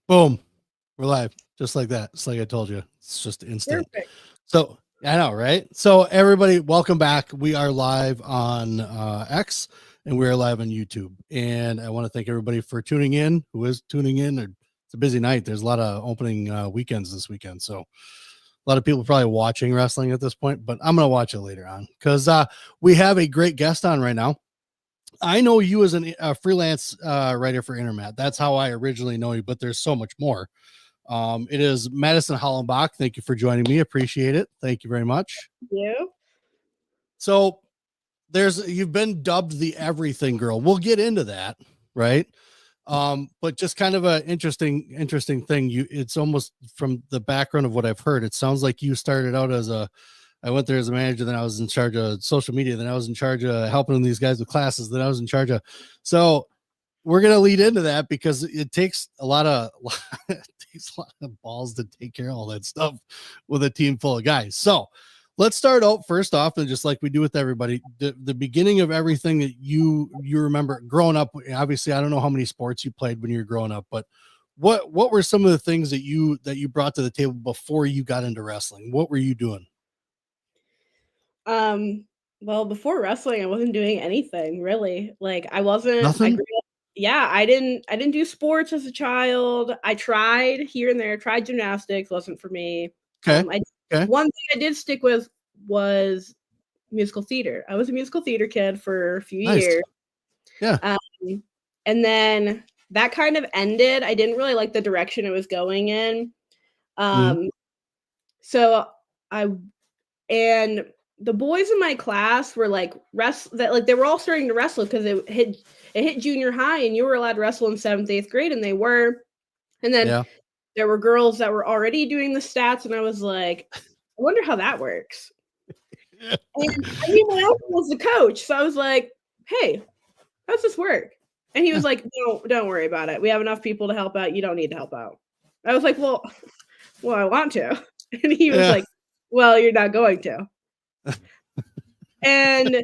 Boom. We're live. Just like that. It's like I told you. It's just instant. Perfect. So I know, right? So everybody, welcome back. We are live on X and we are live on YouTube. And I want to thank everybody for tuning in, who is tuning in. It's a busy night. There's a lot of opening weekends this weekend. So a lot of people probably watching wrestling at this point, but I'm going to watch it later on because we have a great guest on right now. I know you as a freelance writer for Intermat. That's how I originally know you, but there's so much more. It is Madison Hollenbeck. Thank you for joining me. Appreciate it. Thank you very much. Thank you. So you've been dubbed the everything girl. We'll get into that, right? But just kind of an interesting thing. It's almost from the background of what I've heard. It sounds like you started out I went there as a manager, then I was in charge of social media, then I was in charge of helping these guys with classes, then I was in charge of. So we're going to lead into that because it takes a lot of balls to take care of all that stuff with a team full of guys. So let's start out first off, and just like we do with everybody, the beginning of everything that you remember growing up. Obviously, I don't know how many sports you played when you were growing up, but what were some of the things that you brought to the table before you got into wrestling? What were you doing? Well, before wrestling, I wasn't doing anything really. Like I wasn't. Nothing? I didn't do sports as a child. I tried here and there. Tried gymnastics, wasn't for me. Okay. One thing I did stick with was musical theater. I was a musical theater kid for a few years. Yeah. And then that kind of ended. I didn't really like the direction it was going in. So the boys in my class were like they were all starting to wrestle because it hit junior high and you were allowed to wrestle in 7th, 8th grade, and they were. And then there were girls that were already doing the stats, and I was like, I wonder how that works. And I knew my uncle was the coach, so I was like, hey, how's this work? And he was like, no, don't worry about it. We have enough people to help out. You don't need to help out. I was like, well, I want to. And he was like, well, you're not going to. And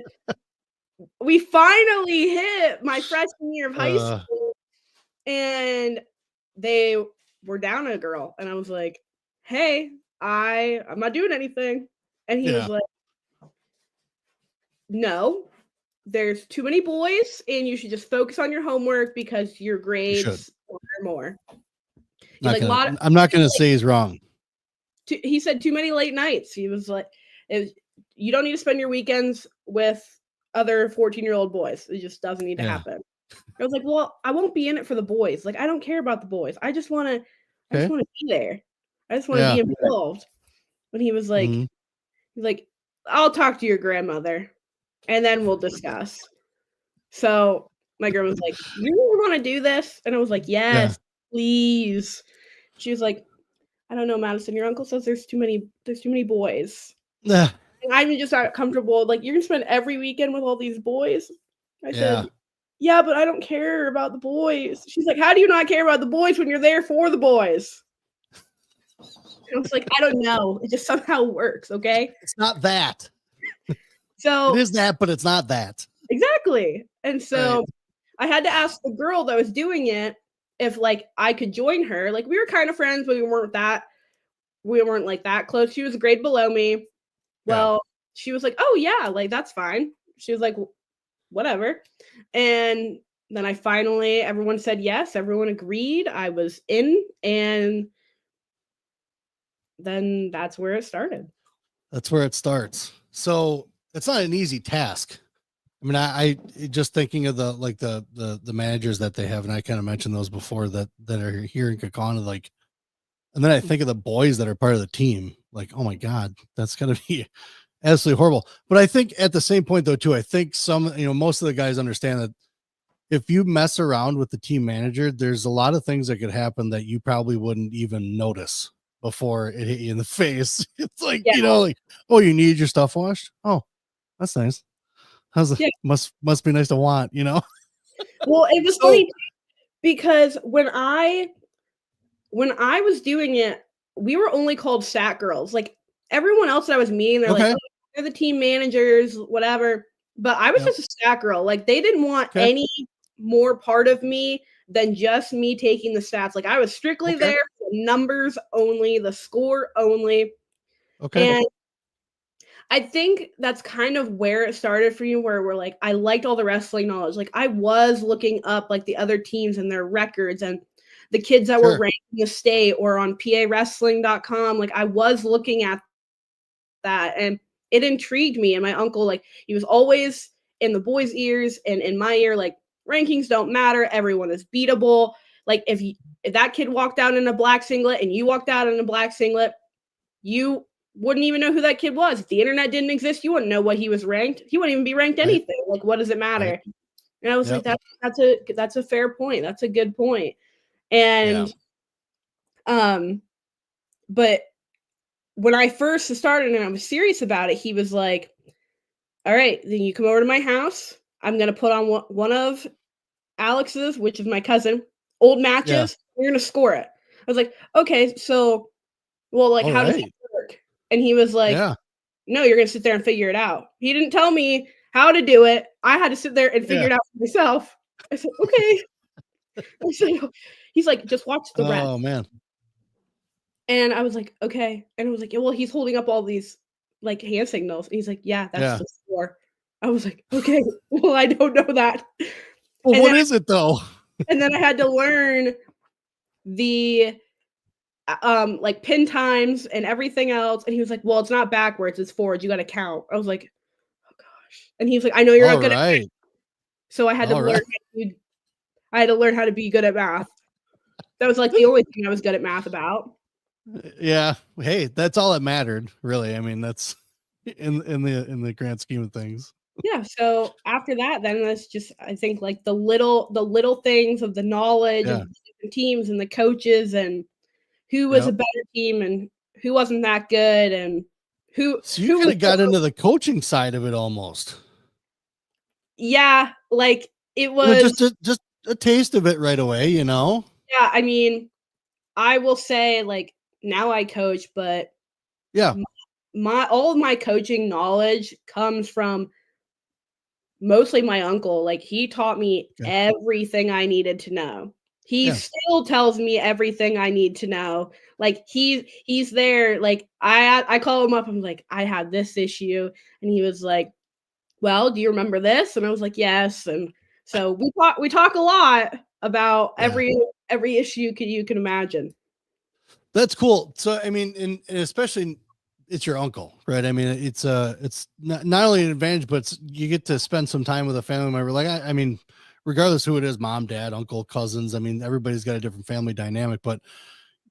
we finally hit my freshman year of high school, and they were down a girl, and I was like, hey, I'm not doing anything. And he was like, no, there's too many boys and you should just focus on your homework because your grades are more. I'm not going to say he's wrong. He said too many late nights. He was like, you don't need to spend your weekends with other 14-year-old boys. It just doesn't need to happen. I was like, well, I won't be in it for the boys. Like, I don't care about the boys. I just want to be there. I just want to be involved. But he was like, he's like, I'll talk to your grandmother and then we'll discuss. So my grandma was like, you really want to do this? And I was like, yes, please. She was like, I don't know, Madison, your uncle says there's too many boys. And I'm just not comfortable. Like, you're gonna spend every weekend with all these boys. I said, yeah, but I don't care about the boys. She's like, how do you not care about the boys when you're there for the boys? And I was like, I don't know. It just somehow works, okay? It's not that. So it is that, but it's not that. Exactly. And so I had to ask the girl that was doing it if like I could join her. Like, we were kind of friends, but we weren't like that close. She was a grade below me. Well, she was like, oh yeah, like that's fine. She was like, whatever. And then everyone said yes, everyone agreed. I was in, and then that's where it started. That's where it starts. So it's not an easy task. I mean, I just thinking of the managers that they have, and I kind of mentioned those before that are here in Kakana, like, and then I think of the boys that are part of the team, like, oh my God, that's going to be absolutely horrible. But I think at the same point though, too, I think most of the guys understand that if you mess around with the team manager, there's a lot of things that could happen that you probably wouldn't even notice before it hit you in the face. It's like, like, oh, you need your stuff washed. Oh, that's nice. Must be nice to want, Well, it was funny because when I was doing it, we were only called stat girls. Like, everyone else that I was meeting, they're like, oh, they're the team managers, whatever. But I was just a stat girl. Like, they didn't want any more part of me than just me taking the stats. Like I was strictly there for the numbers only, the score only. Okay. And I think that's kind of where it started for you, where we're like, I liked all the wrestling knowledge. Like I was looking up like the other teams and their records and the kids that were ranked in the state or on pawrestling.com. Like I was looking at that and it intrigued me. And my uncle, like he was always in the boys' ears and in my ear, like rankings don't matter. Everyone is beatable. Like if that kid walked out in a black singlet and you walked out in a black singlet, you wouldn't even know who that kid was. If the internet didn't exist, you wouldn't know what he was ranked. He wouldn't even be ranked anything. Like, what does it matter? Right. And I was like, that's a fair point. That's a good point. And but when I first started and I was serious about it, he was like, all right, then you come over to my house. I'm gonna put on one of Alex's, which is my cousin, old matches. Yeah. We're gonna score it. I was like, okay, so well, like, how does that work? And he was like, no, you're going to sit there and figure it out. He didn't tell me how to do it. I had to sit there and figure it out for myself. I said, okay. So he's like, just watch the rest. Oh, man. And I was like, okay. And I was like, yeah, well, he's holding up all these like hand signals. And he's like, yeah, that's the score. I was like, okay, well, I don't know that. Well, what is it though? And then I had to learn the like pin times and everything else. And he was like, well, it's not backwards, it's forwards. You got to count. I was like, oh gosh. And he was like, I know you're not good at math. So I had to learn. I had to learn how to be good at math. That was like the only thing I was good at math about. Yeah. Hey, that's all that mattered, really. I mean, that's in the grand scheme of things. Yeah. So after that, then that's just, I think like the little things of the knowledge of the different teams and the coaches and who was a better team and who wasn't that good and who. So you kind of got into the coaching side of it almost. Yeah, like it was just a taste of it right away, you know? Yeah, I mean, I will say like now I coach, but all of my coaching knowledge comes from mostly my uncle. Like he taught me everything I needed to know. He still tells me everything I need to know. Like he's there. Like I call him up. I'm like, I had this issue. And he was like, well, do you remember this? And I was like, yes. And so we talk a lot about every issue you can imagine. That's cool. So, I mean, and especially it's your uncle, right? I mean, it's not only an advantage, but you get to spend some time with a family member. Like, I mean, regardless who it is, mom, dad, uncle, cousins. I mean, everybody's got a different family dynamic, but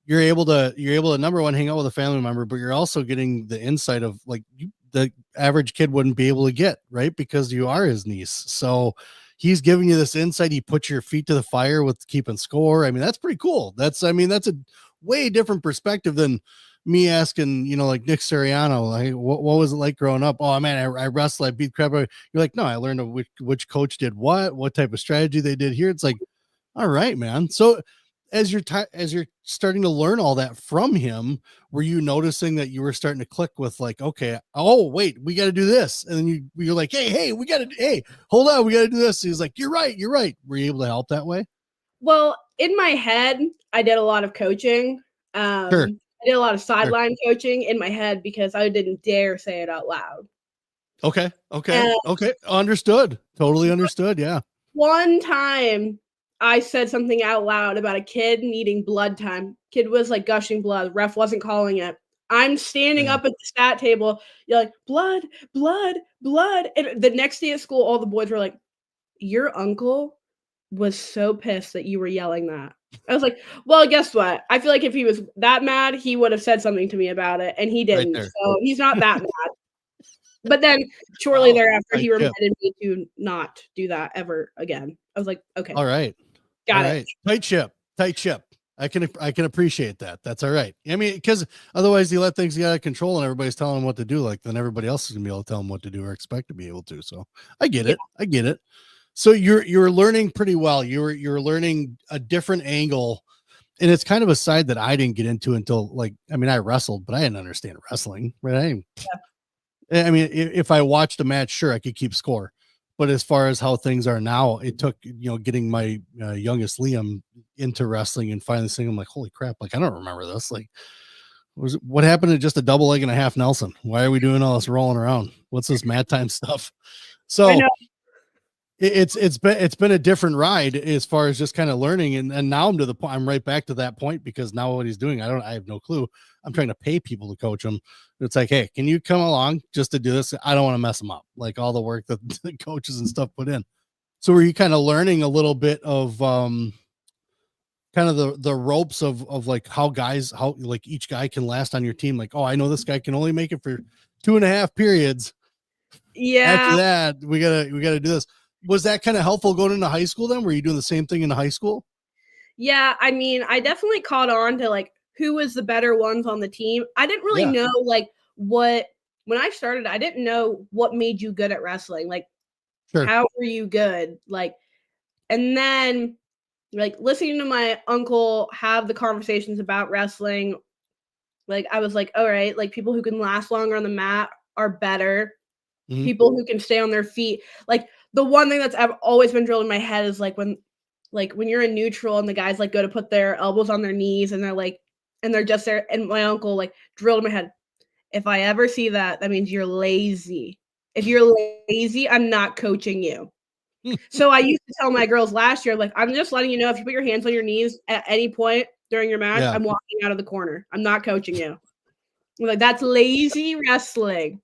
you're able to number one, hang out with a family member, but you're also getting the insight of like the average kid wouldn't be able to get, right? Because you are his niece. So he's giving you this insight. He puts your feet to the fire with keeping score. I mean, that's pretty cool. That's a way different perspective than me asking, you know, like Nick Siriano, like, what was it like growing up? Oh man, I wrestled, I beat crap. You're like, no, I learned which coach did what type of strategy they did here. It's like, all right, man. So as you're starting to learn all that from him, were you noticing that you were starting to click with like, okay, oh wait, we got to do this, and then you're like, hey, hold on, we got to do this. He's like, you're right. Were you able to help that way? Well, in my head, I did a lot of coaching. Sure. I did a lot of sideline coaching in my head because I didn't dare say it out loud. Okay. Understood. Totally understood. Yeah. One time I said something out loud about a kid needing blood time. Kid was like gushing blood. Ref wasn't calling it. I'm standing up at the stat table. You're like, blood. And the next day at school, all the boys were like, your uncle was so pissed that you were yelling that. I was like, well, guess what? I feel like if he was that mad, he would have said something to me about it, and he didn't. Right, so he's not that mad. But then shortly thereafter, he reminded me to not do that ever again. I was like, okay. All right. Got it. Tight ship. I can appreciate that. That's all right. I mean, because otherwise you let things get out of control and everybody's telling them what to do. Like then everybody else is gonna be able to tell them what to do or expect to be able to. So I get it. So you're learning pretty well. You're learning a different angle, and it's kind of a side that I didn't get into until I wrestled, but I didn't understand wrestling, right? I mean, if I watched a match, sure, I could keep score, But as far as how things are now, it took, getting my youngest Liam into wrestling and finally seeing him like, holy crap, like I don't remember this. Like, what happened to just a double leg and a half Nelson? Why are we doing all this rolling around? What's this mat time stuff? I So know. it's been a different ride as far as just kind of learning. And now I'm to the point, I'm right back to that point, because now what he's doing, I have no clue. I'm trying to pay people to coach him. It's like, hey, can you come along just to do this? I don't want to mess him up. Like all the work that the coaches and stuff put in. So were you kind of learning a little bit of kind of the ropes of like how like each guy can last on your team? Like, oh, I know this guy can only make it for 2.5 periods. After Yeah. that, we gotta do this. Was that kind of helpful going into high school then? Were you doing the same thing in high school? Yeah. I mean, I definitely caught on to like who was the better ones on the team. I didn't really know like when I started, I didn't know what made you good at wrestling. Like, Sure. how were you good? Like, and then like listening to my uncle have the conversations about wrestling, like I was like, all right, like people who can last longer on the mat are better. Mhm. People who can stay on their feet. Like the one thing that's always been drilled in my head is like when you're in neutral and the guys like go to put their elbows on their knees and they're just there. And my uncle like drilled in my head, if I ever see that, that means you're lazy. If you're lazy, I'm not coaching you. So I used to tell my girls last year, like, I'm just letting you know if you put your hands on your knees at any point during your match, Yeah. I'm walking out of the corner. I'm not coaching you. I'm like, that's lazy wrestling.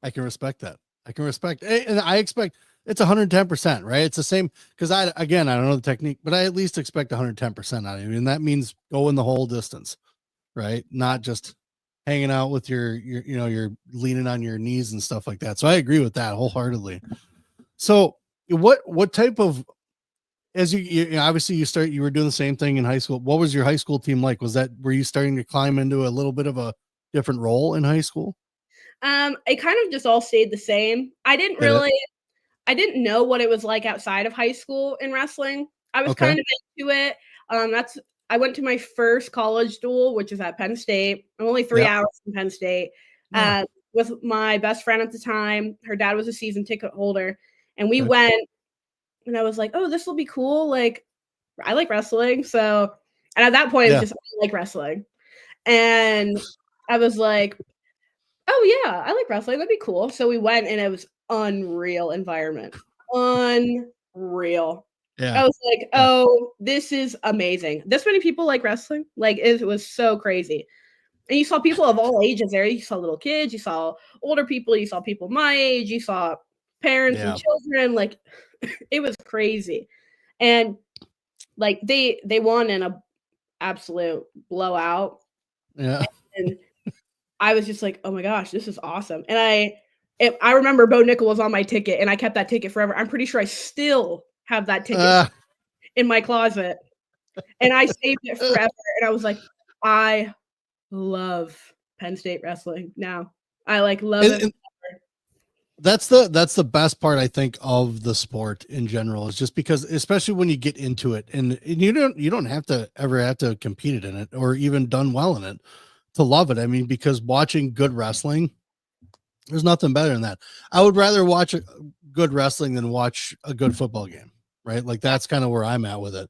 I can respect that. And I expect it's 110%, right? It's the same, because I don't know the technique, but I at least expect 110% out of you. And that means going the whole distance, right? Not just hanging out with you're leaning on your knees and stuff like that. So I agree with that wholeheartedly. So what type of, as obviously you were doing the same thing in high school. What was your high school team like? Were you starting to climb into a little bit of a different role in high school? It kind of just all stayed the same. I Did it? didn't know what it was like outside of high school in wrestling. I was Okay. kind of into it. I went to my first college duel, which is at Penn State. I'm only 3 hours from Penn State. Yeah. With my best friend at the time. Her dad was a season ticket holder, and we Okay. went. And I was like, "Oh, this will be cool." Like, I like wrestling, so. And at that point, it was Yeah. just I like wrestling, and I was like, "Oh yeah, I like wrestling. That'd be cool." So we went, and it was unreal environment, unreal. Yeah. I was like, Yeah. "Oh, this is amazing. This many people like wrestling. Like it was so crazy." And you saw people of all ages there. You saw little kids, you saw older people, you saw people my age, you saw parents and Yeah. children. Like it was crazy. And like they won in a absolute blowout. Yeah. And I was just like, "Oh my gosh, this is awesome." And I remember Bo Nickel was on my ticket and I kept that ticket forever. I'm pretty sure I still have that ticket in my closet. And I saved it forever. And I was like, I love Penn State wrestling now. I like love it. And that's the best part, I think, of the sport in general, is just because, especially when you get into it, and you don't have to ever have to compete in it or even done well in it to love it. I mean, because watching good wrestling, there's nothing better than that. I would rather watch a good wrestling than watch a good football game, right? Like that's kind of where I'm at with it.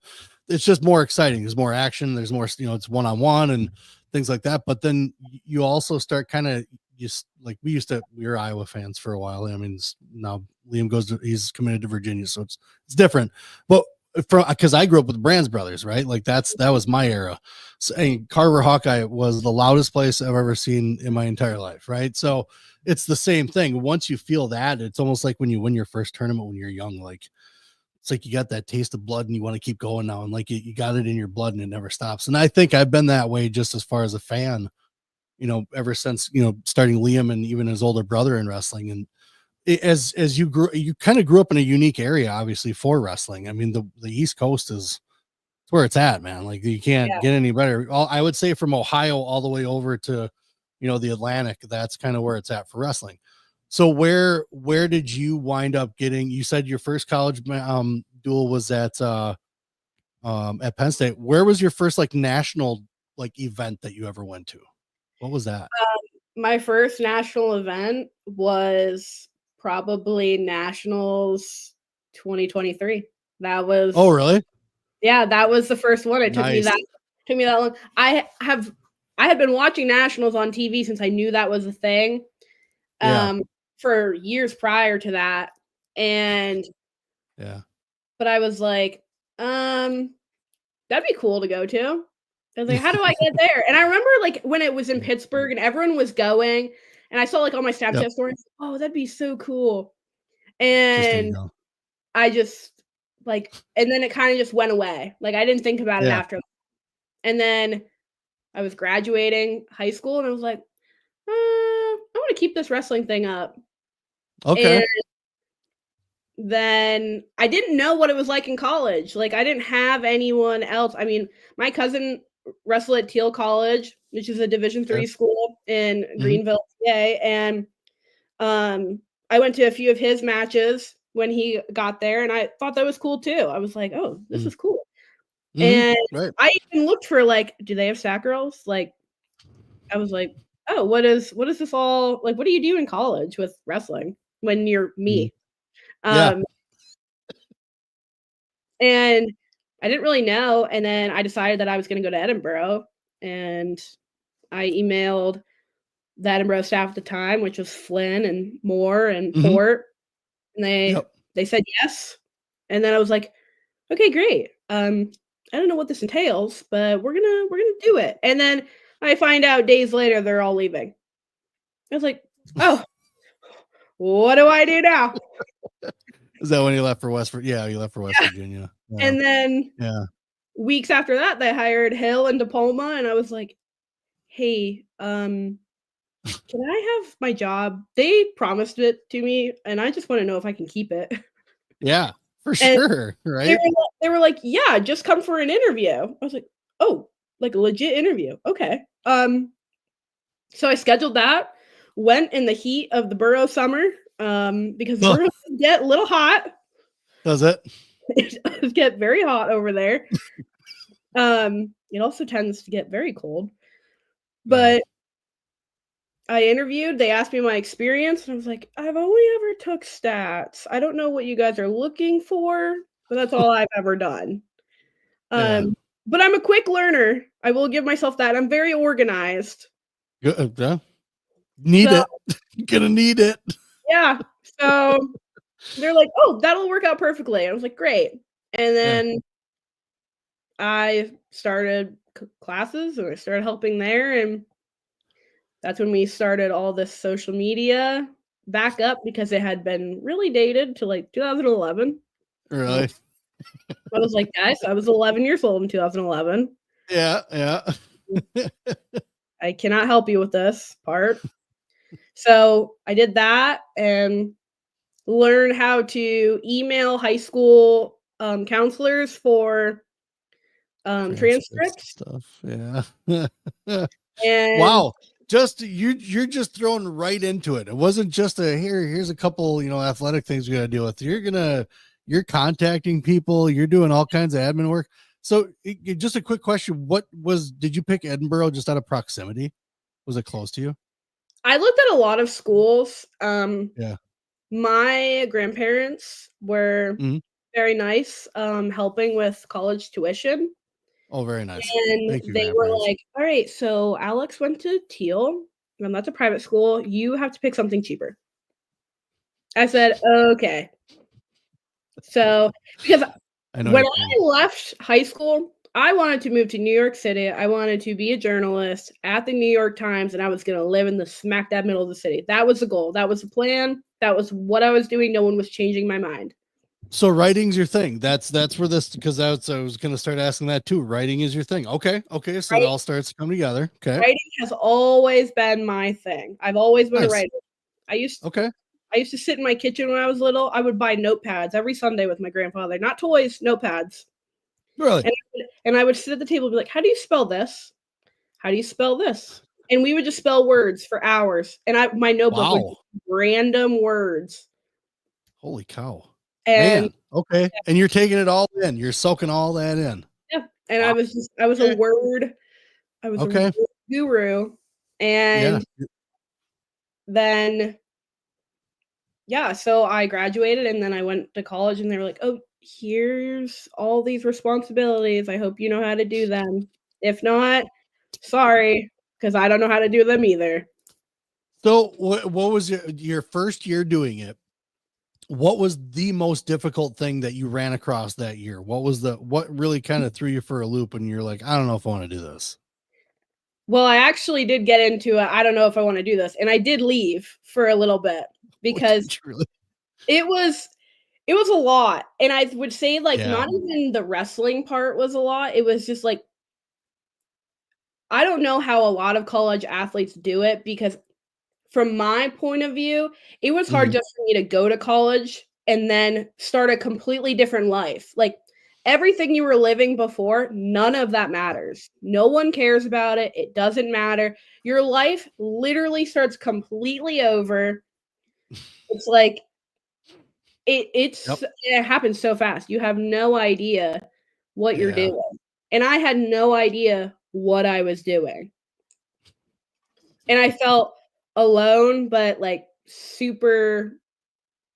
It's just more exciting. There's more action. There's more, it's one-on-one and things like that. But then you also start kind of just like we were Iowa fans for a while. I mean, now Liam he's committed to Virginia, so it's different. But because I grew up with the Brands brothers, right? Like that was my era. So, and Carver Hawkeye was the loudest place I've ever seen in my entire life, right? So it's the same thing. Once you feel that, it's almost like when you win your first tournament when you're young. Like it's like you got that taste of blood and you want to keep going now, and like you got it in your blood and it never stops. And I think I've been that way just as far as a fan, ever since starting Liam and even his older brother in wrestling. And as you kind of grew up in a unique area, obviously, for wrestling. I mean, the East Coast is where it's at, man. Like you can't get any better. I would say from Ohio all the way over to the Atlantic, that's kind of where it's at for wrestling. So where did you wind up getting? You said your first college duel was at Penn State. Where was your first like national like event that you ever went to? What was that? My first national event was probably Nationals 2023. That was Oh, really? Yeah, that was the first one. It took me Nice. that long. I had been watching Nationals on TV since I knew that was a thing. Yeah. For years prior to that. And Yeah. but I was like, that'd be cool to go to. I was like, how do I get there? And I remember like when it was in Pittsburgh and everyone was going, and I saw like all my Snapchat Yep. stories. Oh, that'd be so cool. Just didn't And go. I just like, and then it kind of just went away. Like I didn't think about it Yeah. after. And then I was graduating high school, and I was like, I want to keep this wrestling thing up. Okay. And then I didn't know what it was like in college. Like I didn't have anyone else. I mean, my cousin wrestled at Teal College, which is a Division Okay. III school in Mhm. Greenville, PA, and I went to a few of his matches when he got there, and I thought that was cool too. I was like, "Oh, this is cool." Mhm. And Right. I even looked for like, do they have sack girls? Like, I was like, "Oh, what is this all like? What do you do in college with wrestling when you're Mhm. me?" Yeah. And I didn't really know, and then I decided that I was gonna go to Edinburgh, and I emailed the Edinburgh staff at the time, which was Flynn and Moore and Mhm. Port, and Yep. they said yes, and then I was like, "Okay, great. I don't know what this entails, but we're gonna do it." And then I find out days later they're all leaving. I was like, "Oh, what do I do now?" Is that when you left for West Virginia? Yeah, you left for West Virginia. Yeah. And then Yeah. weeks after that, they hired Hill and DePalma, and I was like, "Hey, can I have my job? They promised it to me, and I just wanna know if I can keep it." Yeah. For And sure. Right? they were like, "Yeah, just come for an interview." I was like, "Oh, like a legit interview, okay." So I scheduled that, went in the heat of the borough summer, because the Well, borough get a little hot. does it? It does get very hot over there. It also tends to get very cold, Yeah. but I interviewed, they asked me my experience, and I was like, "I've only ever took stats. I don't know what you guys are looking for, but that's all I've ever done." Yeah. But I'm a quick learner. I will give myself that. I'm very organized. Good. Yeah. Need So, it. Gonna need it. yeah. So, they're like, "Oh, that'll work out perfectly." I was like, "Great." And Yeah. then I started classes, and I started helping there, and that's when we started all this social media back up because it had been really dated to like 2011. Uh, Really? I was like, guys, I was 11 years old in 2011. Yeah. Yeah. I cannot help you with this part. So I did that and learned how to email high school counselors for Transcripts transcripts. and stuff. Yeah. And Wow. Just you're just thrown right into it. It wasn't just here's a couple, athletic things we gotta deal with. You're contacting people, you're doing all kinds of admin work. So just a quick question. Did you pick Edinburgh just out of proximity? Was it close to you? I looked at a lot of schools. Yeah. My grandparents were Mhm. very nice, helping with college tuition, Oh, very nice. and Thank you, they were grandparents. like, "Alright, so Alex went to Teal, and that's a private school, you have to pick something cheaper." I said, "Okay." So, because I know when what you I mean. left high school, I wanted to move to New York City, I wanted to be a journalist at the New York Times, and I was gonna live in the smack dab middle of the city. That was the goal, that was the plan, that was what I was doing, no one was changing my mind. So writing's your thing. That's where this because I was gonna start asking that too. Writing is your thing. Okay. Okay. So it Right? all starts to come together. Okay. Writing has always been my thing. I've always been a Nice. writer. I used Okay. I used to sit in my kitchen when I was little. I would buy notepads every Sunday with my grandfather, not toys, notepads. Really? And I would sit at the table and be like, "How do you spell this? How do you spell this?" And we would just spell words for hours. And my notebook would Wow. be random words. Holy cow. And Man. Okay. And you're taking it all in. You're soaking all that in. yeah, and Wow. I was a Okay. word Okay. guru. Yeah. And then yeah, so I graduated and then I went to college and they were like, "Oh, here's all these responsibilities. I hope you know how to do them. If not, sorry, because I don't know how to do them either." So what was your first year doing it? What was the most difficult thing that you ran across that year? What really kind of threw you for a loop and you're like, I don't know if I want to do this? Well, I actually did get into it. I don't know if I want to do this. And I did leave for a little bit What because did you really? it was it was a lot. And I would say like Yeah. not even the wrestling part was a lot. It was just like I don't know how a lot of college athletes do it because from my point of view, it was hard Mhm. just for me to go to college and then start a completely different life. Like everything you were living before, none of that matters. No one cares about it. It doesn't matter. Your life literally starts completely over. It's like Yep. it happens so fast. You have no idea what you're Yeah. doing. And I had no idea what I was doing. And I felt alone, but like super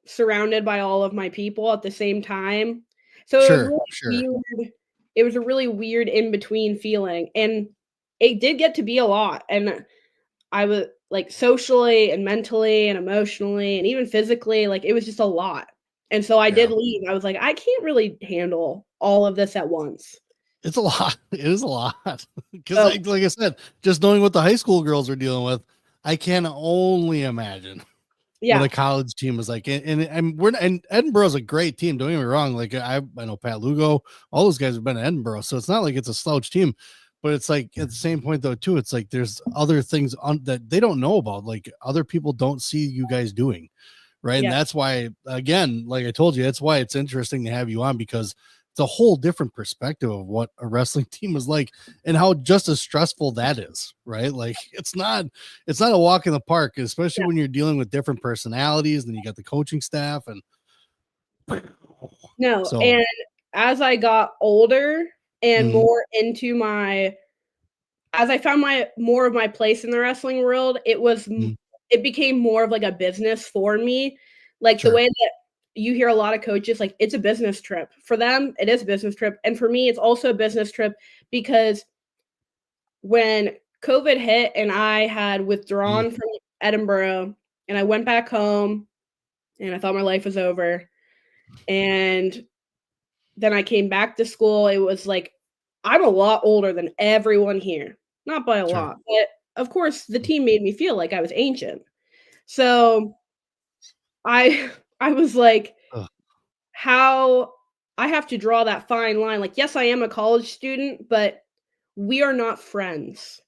surrounded by all of my people at the same time. So it was Sure. really Sure. weird. It was a really weird in between feeling. And it did get to be a lot. And I was like socially and mentally and emotionally and even physically, like it was just a lot. And so I did Yeah. leave. I was like, I can't really handle all of this at once. It's a lot. It is a lot. Because So like I said, just knowing what the high school girls are dealing with, I can only imagine what yeah, a college team is like. And Edinburgh's a great team. Don't get me wrong. Like I know Pat Lugo, all those guys have been at Edinburgh, so it's not like it's a slouch team. But it's like at the same point though, too, it's like there's other things that they don't know about. Like other people don't see you guys doing, right? And yeah, that's why, again, like I told you, that's why it's interesting to have you on because it's a whole different perspective of what a wrestling team is like and how just as stressful that is, right? Like it's not a walk in the park, especially yeah. when you're dealing with different personalities. Then you got the coaching staff, and No, so and as I got older and mhm, more into my as I found my more of my place in the wrestling world, mhm, it became more of like a business for me. Like the sure, way that you hear a lot of coaches, like it's a business trip. For them, it is a business trip. And for me, it's also a business trip because when COVID hit and I had mm, withdrawn from Edinburgh and I went back home and I thought my life was over. And then I came back to school. It was like I'm a lot older than everyone here. Not by a sure, lot, but of course, the team made me feel like I was ancient. So I I was like, ugh, how I have to draw that fine line. Like, yes, I am a college student, but we are not friends.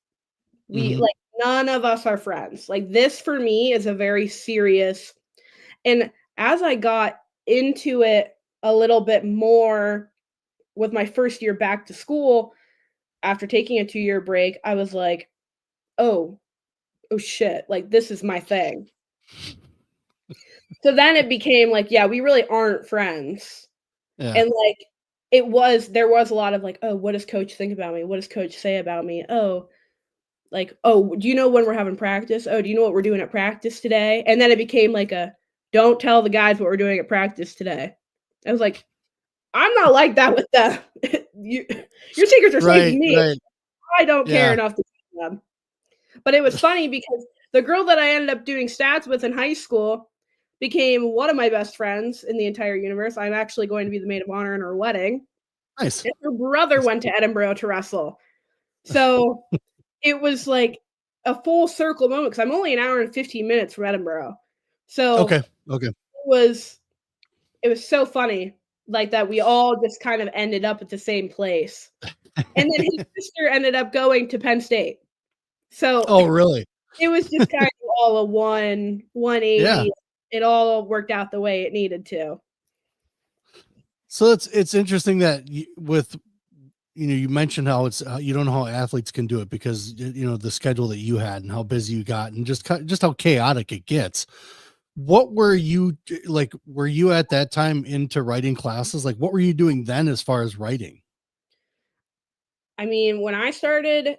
We mhm, like none of us are friends. Like this for me is a very serious and as I got into it a little bit more with my first year back to school after taking a 2-year break, I was like, "Oh, oh shit, like this is my thing." So then it became like, yeah, we really aren't friends. yeah, And like there was a lot of like, "Oh, what does coach think about me? What does coach say about me? Oh, like, oh, do you know when we're having practice? Oh, do you know what we're doing at practice today?" And then it became like a, "Don't tell the guys what we're doing at practice today." I was like, "I'm not like that with them. You your secrets are safe with right, me. right, I don't care yeah, enough to tell them." But it was funny because the girl that I ended up doing stats with in high school became one of my best friends in the entire universe. I'm actually going to be the maid of honor in her wedding, nice. and her brother Nice. went to Edinburgh to wrestle. So, it was like a full circle moment because 'cause I'm only an hour and 15 minutes from Edinburgh. So, Okay, okay, was it was so funny, like, that we all just kind of ended up at the same place. And then his sister ended up going to Penn State. So oh really? it was just kind of all a Yeah. 180. It all worked out the way it needed to. So it's interesting that with you mentioned how it's you don't know how athletes can do it because the schedule that you had and how busy you got and just how chaotic it gets. What were you like? Were you at that time into writing classes? Like, what were you doing then as far as writing? I mean, when I started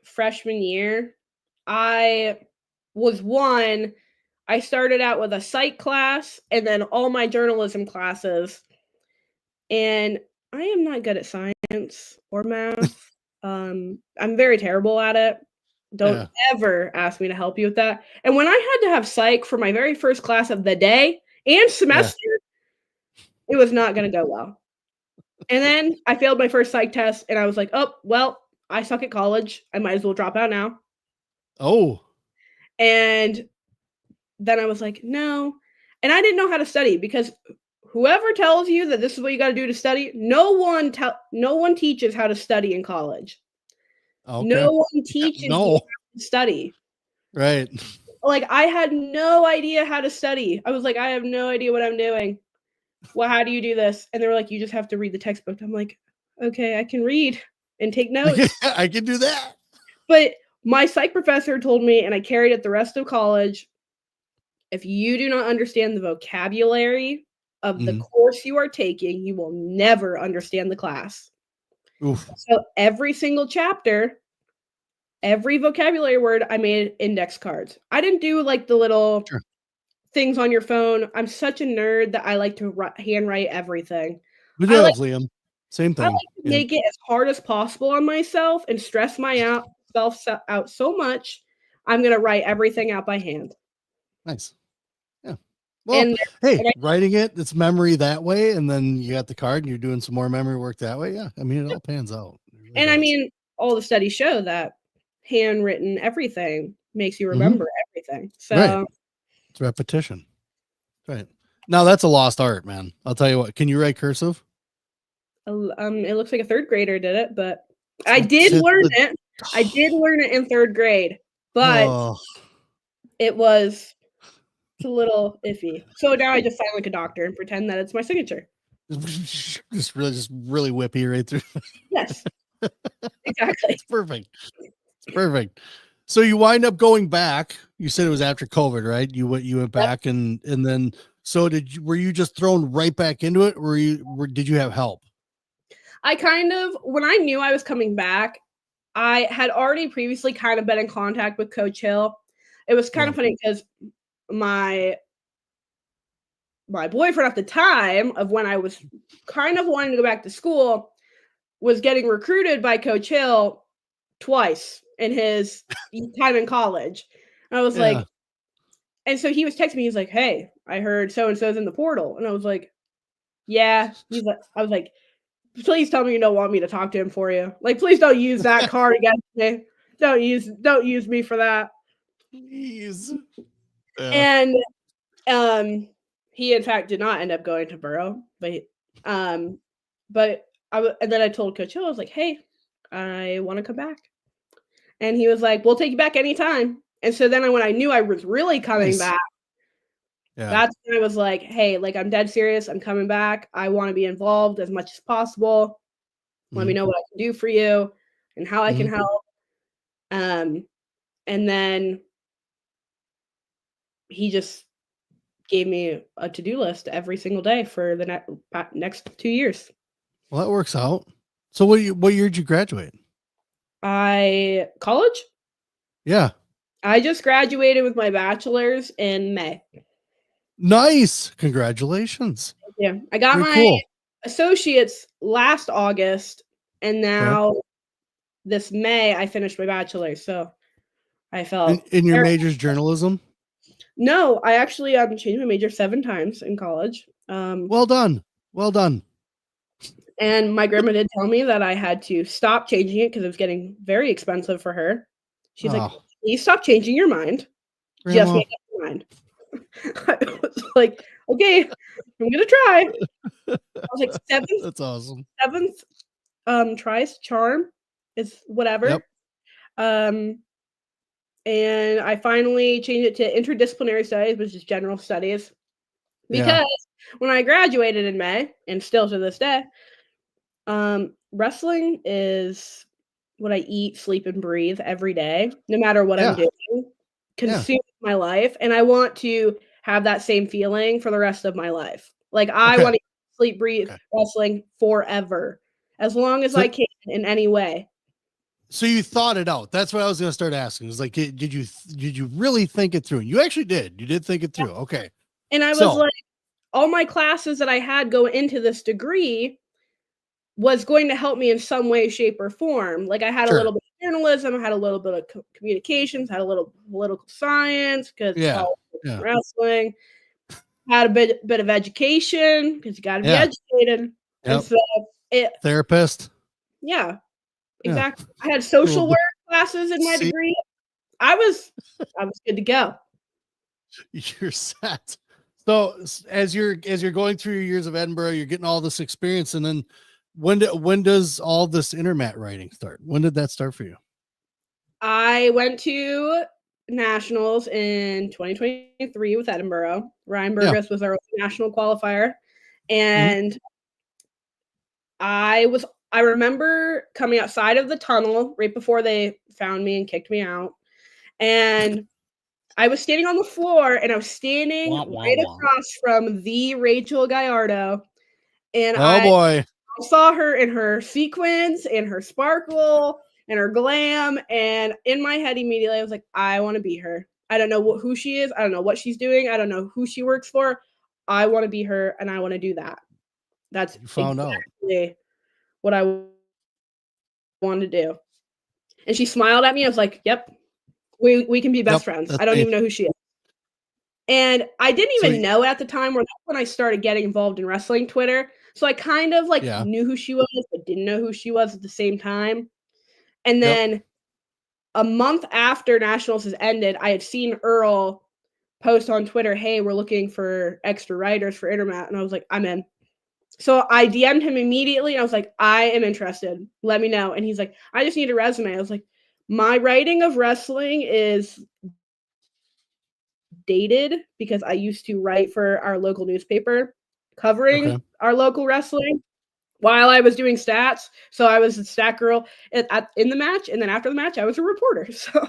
freshman year, I was 1 I started out with a psych class and then all my journalism classes. And I am not good at science or math. I'm very terrible at it. Don't ever ask me to help you with that. And when I had to have psych for my very first class of the day and semester, it was not going to go well. And then I failed my first psych test, and I was like, oh, well, I suck at college. I might as well drop out now. Oh. And then I was like, no. And I didn't know how to study because whoever tells you that this is what you got to do to study, no one teaches how to study in college. Okay. No one teaches you how to study. Right. Like, I had no idea how to study. I was like, I have no idea what I'm doing. Well, how do you do this? And they were like, you just have to read the textbook. I'm like, okay, I can read and take notes. I can do that. But my psych professor told me, and I carried it the rest of college, if you do not understand the vocabulary of the course you are taking, you will never understand the class. Oof. So every single chapter, every vocabulary word, I made index cards. I didn't do like the little things on your phone. I'm such a nerd that I like to handwrite everything. Liam. Same thing. I like to make it as hard as possible on myself and stress myself out so much. I'm going to write everything out by hand. Nice. Yeah. Well, writing it's memory that way. And then you got the card and you're doing some more memory work that way. Yeah. I mean, it all pans out. Really and does. I mean, all the studies show that handwritten everything makes you remember everything. So it's repetition. Right. Now that's a lost art, man. I'll tell you what. Can you write cursive? It looks like a third grader did it, but I did learn it. I did learn it in third grade, but it's a little iffy. So now I just sign like a doctor and pretend that it's my signature. Just really whippy right through. Yes, exactly. It's perfect. It's perfect. So you wind up going back. You said it was after COVID, right? You went back and then so were you just thrown right back into it, or did you have help? I when I knew I was coming back, I had already previously kind of been in contact with Coach Hill. It was kind of funny because my boyfriend at the time of when I was kind of wanting to go back to school was getting recruited by Coach Hill twice in his time in college. And I was like, and so he was texting me. He's like, hey, I heard so-and-so's in the portal. And I was like, yeah. I was like, please tell me you don't want me to talk to him for you. Like, please don't use that card against me. Don't use me for that. Please. And he in fact did not end up going to Burrow, but and then I told Coach Hill, I was like, hey, I want to come back. And he was like, we'll take you back anytime. And so then when I knew I was really coming back, that's when I was like, hey, like, I'm dead serious. I'm coming back. I want to be involved as much as possible. Let me know what I can do for you and how I can help. And then he just gave me a to-do list every single day for the next 2 years. Well, that works out. So what year did you graduate? College? Yeah. I just graduated with my bachelor's in May. Nice. Congratulations. Yeah. I got my associates last August, and now this May I finished my bachelor's. So I felt in your major's journalism? No, I actually changed my major 7 times in college. Well done. Well done. And my grandma did tell me that I had to stop changing it because it was getting very expensive for her. She's like, please stop changing your mind. Grandma. Just make up your mind. I was like, okay, I'm gonna try. I was like, 7th. That's awesome. 7th tries charm is whatever. Yep. And I finally changed it to interdisciplinary studies, which is general studies. Because when I graduated in May, and still to this day, wrestling is what I eat, sleep, and breathe every day, no matter what I'm doing. Consumes my life, and I want to have that same feeling for the rest of my life. Like, I want to sleep, breathe wrestling forever, as long as I can in any way. So you thought it out. That's what I was going to start asking. It's like, did you really think it through? You actually did. You did think it through. Okay. And I was like, all my classes that I had go into this degree was going to help me in some way, shape, or form. Like I had a little bit of journalism, I had a little bit of communications, had a little political science because wrestling, had a bit of education because you got to be educated. And so therapist. Yeah, exactly. I had social work classes in my degree. I was good to go. You're set. So as you're going through your years of Edinburgh, you're getting all this experience, and then when does all this Intermat writing start? When did that start for you? I went to nationals in 2023 with Edinburgh. Ryan Burgess was our national qualifier, and I remember coming outside of the tunnel right before they found me and kicked me out, and I was standing on the floor, and I was standing right across from the Rachel Gallardo, and I saw her in her sequins and her sparkle and her glam, and in my head immediately I was like, I want to be her. I don't know who she is. I don't know what she's doing. I don't know who she works for. I want to be her, and I want to do that. That's exactly what I wanted to do. And she smiled at me. I was like, yep, we can be best friends. I don't even know who she is. And I didn't even know at the time, that's when I started getting involved in wrestling Twitter. So I kind of knew who she was, but didn't know who she was at the same time. And then a month after Nationals has ended, I had seen Earl post on Twitter, hey, we're looking for extra writers for Intermat. And I was like, I'm in. So I DM'd him immediately. And I was like, I am interested. Let me know. And he's like, I just need a resume. I was like, my writing of wrestling is dated because I used to write for our local newspaper covering our local wrestling while I was doing stats. So I was a stat girl in the match, and then after the match, I was a reporter. So,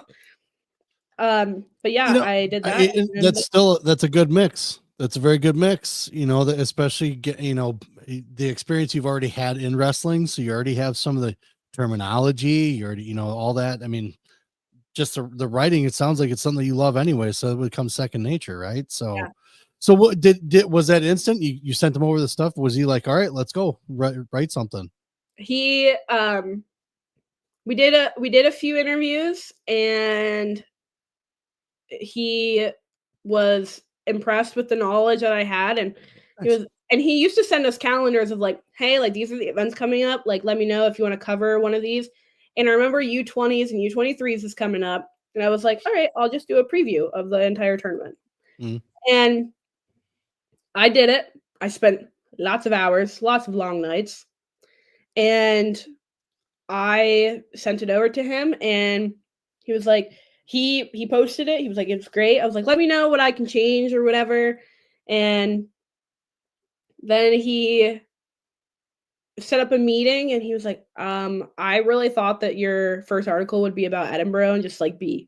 but yeah, I did that. That's a good mix. That's a very good mix. That especially the experience you've already had in wrestling, so you already have some of the terminology. You already all that. I mean, just the writing, it sounds like it's something that you love anyway, so it would come second nature, right? So so what was that instant you sent him over the stuff? Was he like, all right, let's go write something? He we did a few interviews, and he was impressed with the knowledge that I had, and he used to send us calendars of like, hey, like these are the events coming up, like let me know if you want to cover one of these. And I remember U20s and U23s is coming up, and I was like, all right, I'll just do a preview of the entire tournament. And I did it. I spent lots of hours, lots of long nights, and I sent it over to him, and he was like, he posted it. He was like, it's great. I was like, let me know what I can change or whatever. And then he set up a meeting, and he was like, I really thought that your first article would be about Edinburgh and just like be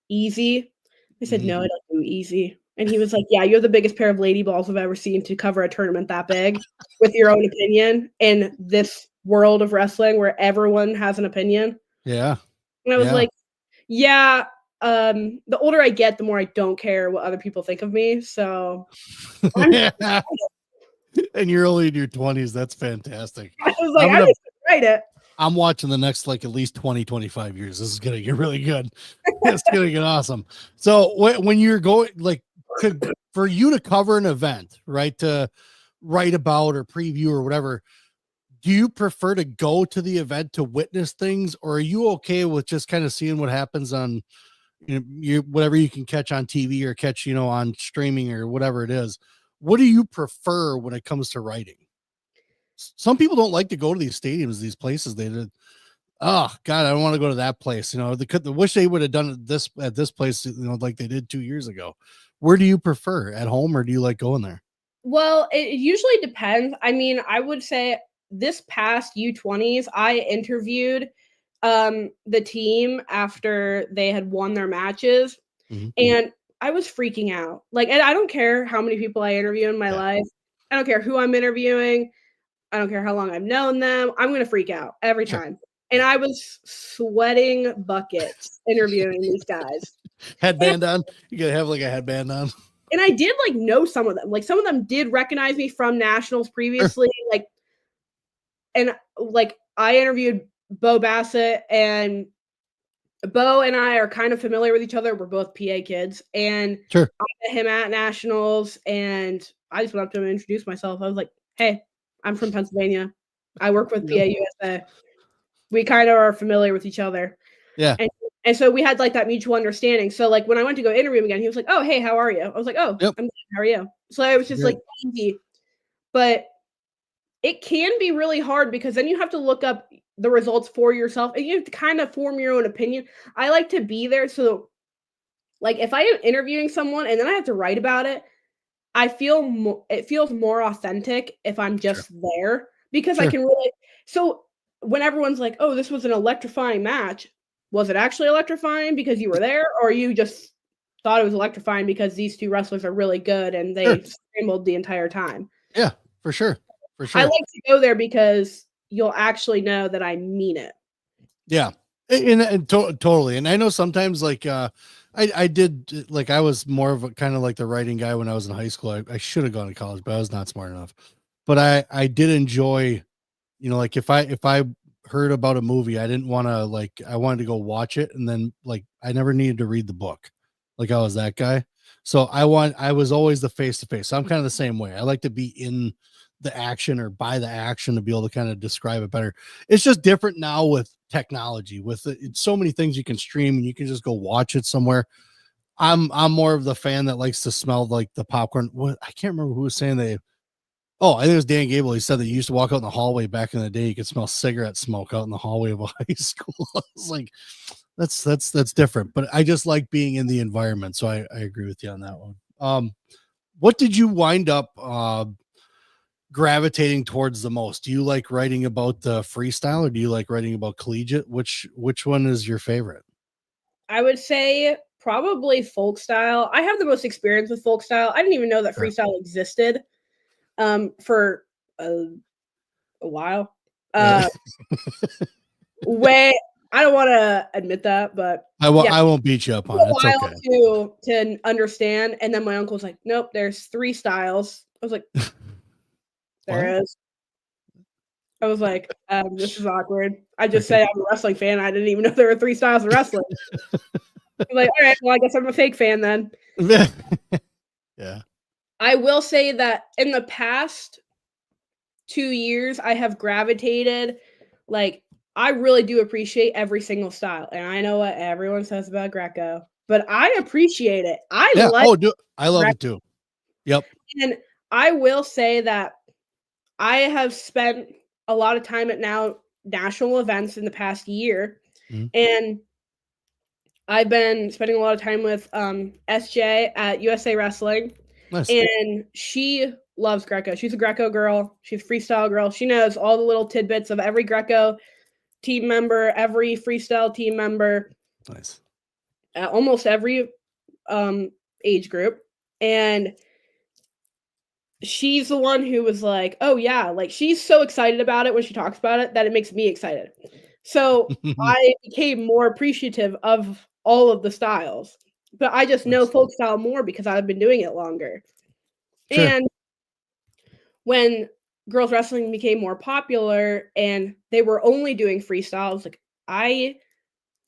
easy. I said, no, I don't do easy. And he was like, yeah, you have the biggest pair of lady balls I've ever seen to cover a tournament that big with your own opinion in this world of wrestling where everyone has an opinion. Yeah. And I was like, yeah, the older I get, the more I don't care what other people think of me. So and you're only in your 20s. That's fantastic. I was like, I'm just gonna write it. I'm watching the next at least 20-25 years. This is gonna get really good. It's gonna get awesome. So when you're going for you to cover an event, right, to write about or preview or whatever, do you prefer to go to the event to witness things, or are you okay with just kind of seeing what happens on whatever you can catch on TV or catch on streaming or whatever it is? What do you prefer when it comes to writing? Some people don't like to go to these stadiums, these places. They did. Oh God, I don't want to go to that place. They wish they would have done it at this place, like they did 2 years ago. Where do you prefer, at home, or do you like going there? Well, it usually depends. I mean, I would say this past U20s, I interviewed the team after they had won their matches, and I was freaking out. Like, and I don't care how many people I interview in my life. I don't care who I'm interviewing. I don't care how long I've known them. I'm going to freak out every time. and I was sweating buckets interviewing these guys. Headband on. You gotta have like a headband on. And I did like know some of them. Like some of them did recognize me from nationals previously. Like, and like I interviewed Bo Bassett, and Bo and I are kind of familiar with each other. We're both PA kids, and Sure. I met him at nationals, and I just went up to him and introduced myself. I was like, "Hey, I'm from Pennsylvania. I work with PA USA." We kind of are familiar with each other. Yeah. And so we had like that mutual understanding. So like when I went to go interview him again, he was like, "Oh, hey, how are you?" I was like, "Oh, Yep. I'm good. How are you?" So it was just like easy. But it can be really hard because then you have to look up the results for yourself and you have to kind of form your own opinion. I like to be there. So like if I am interviewing someone and then I have to write about it, I feel it feels more authentic if I'm just there because I can really. So when everyone's like, "Oh, this was an electrifying match," was it actually electrifying because you were there, or you just thought it was electrifying because these two wrestlers are really good and they scrambled the entire time? Yeah, for sure. For sure. I like to go there because you'll actually know that I mean it. Yeah. And totally. And I know sometimes like I did like I was more of a kind of like the writing guy when I was in high school. I should have gone to college, but I was not smart enough. But I did enjoy, you know, like if I heard about a movie, I didn't want to like I wanted to go watch it, and then like I never needed to read the book. Like I was that guy. So I was always the face to face. So I'm kind of the same way. I like to be in the action or by the action to be able to kind of describe it better. It's just different now with technology, with it's so many things you can stream and you can just go watch it somewhere. I'm more of the fan that likes to smell like the popcorn. What I can't remember who was saying they. Oh, I think it was Dan Gable. He said that you used to walk out in the hallway back in the day. You could smell cigarette smoke out in the hallway of a high school. I was like, that's different. But I just like being in the environment. So I agree with you on that one. What did you wind up gravitating towards the most? Do you like writing about the freestyle or do you like writing about collegiate? Which one is your favorite? I would say probably folk style. I have the most experience with folk style. I didn't even know that freestyle existed for a while. Really? Way I don't want to admit that, but I won't beat you up on it. It's okay. To understand. And then my uncle was like, "Nope, there's 3 styles." I was like, "There is." I was like, "This is awkward." I just said I'm a wrestling fan. I didn't even know there were 3 styles of wrestling. I'm like, "All right, well, I guess I'm a fake fan then." Yeah. I will say that in the past 2 years, I have gravitated, like, I really do appreciate every single style, and I know what everyone says about Greco, but I appreciate it. I love it too. Yep. And I will say that I have spent a lot of time at national events in the past year, and I've been spending a lot of time with SJ at USA Wrestling. Nice. And she loves Greco. She's a Greco girl. She's a freestyle girl. She knows all the little tidbits of every Greco team member, every freestyle team member. Nice. Almost every age group. And she's the one who was like, "Oh yeah," like she's so excited about it when she talks about it that it makes me excited. So I became more appreciative of all of the styles. But I just know folk style more because I've been doing it longer. Sure. And when girls wrestling became more popular and they were only doing freestyles, like I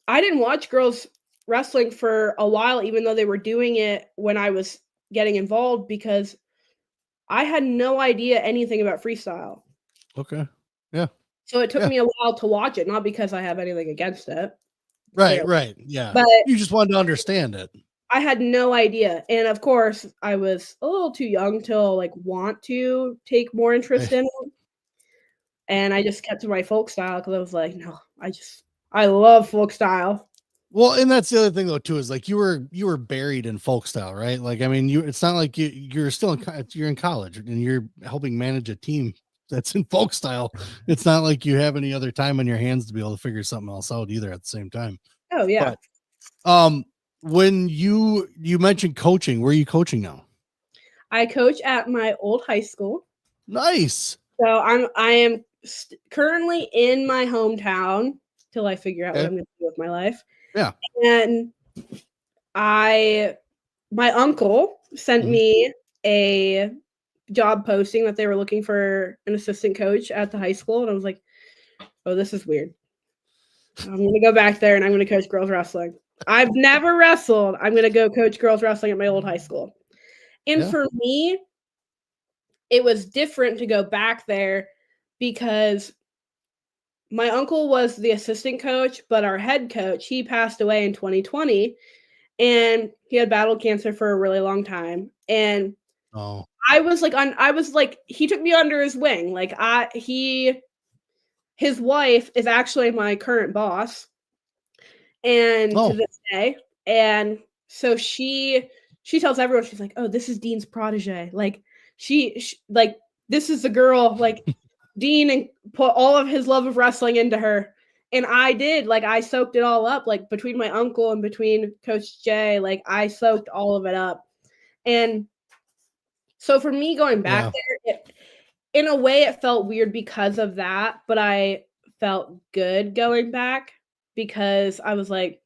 didn't watch girls wrestling for a while, even though they were doing it when I was getting involved, because I had no idea anything about freestyle. Okay. Yeah. So it took me a while to watch it, not because I have anything against it. Right. Yeah. But you just wanted to understand it. I had no idea. And of course, I was a little too young to like want to take more interest in it. And I just kept to my folk style because I was like, no, I love folk style. Well, and that's the other thing though too, is like you were buried in folk style, right? Like I mean, it's not like you're still you're in college and you're helping manage a team that's in folk style. It's not like you have any other time on your hands to be able to figure something else out either at the same time. Oh yeah. But when you mentioned coaching, where are you coaching now? I coach at my old high school. Nice. So I am currently in my hometown. till I figure out what I'm going to do with my life. Yeah. And my uncle sent me a job posting that they were looking for an assistant coach at the high school. And I was like, oh, this is weird. I'm going to go back there and I'm going to coach girls wrestling. I've never wrestled. I'm going to go coach girls wrestling at my old high school. And for me, it was different to go back there because my uncle was the assistant coach, but our head coach, he passed away in 2020 and he had battled cancer for a really long time. And I was like, he took me under his wing. Like his wife is actually my current boss. And to this day. And so she tells everyone, she's like, oh, this is Dean's protege. Like she like, this is the girl, like Dean and put all of his love of wrestling into her. And I did, like, I soaked it all up, like between my uncle and between Coach Jay, like I soaked all of it up. And so for me going back there, in a way it felt weird because of that, but I felt good going back because I was like,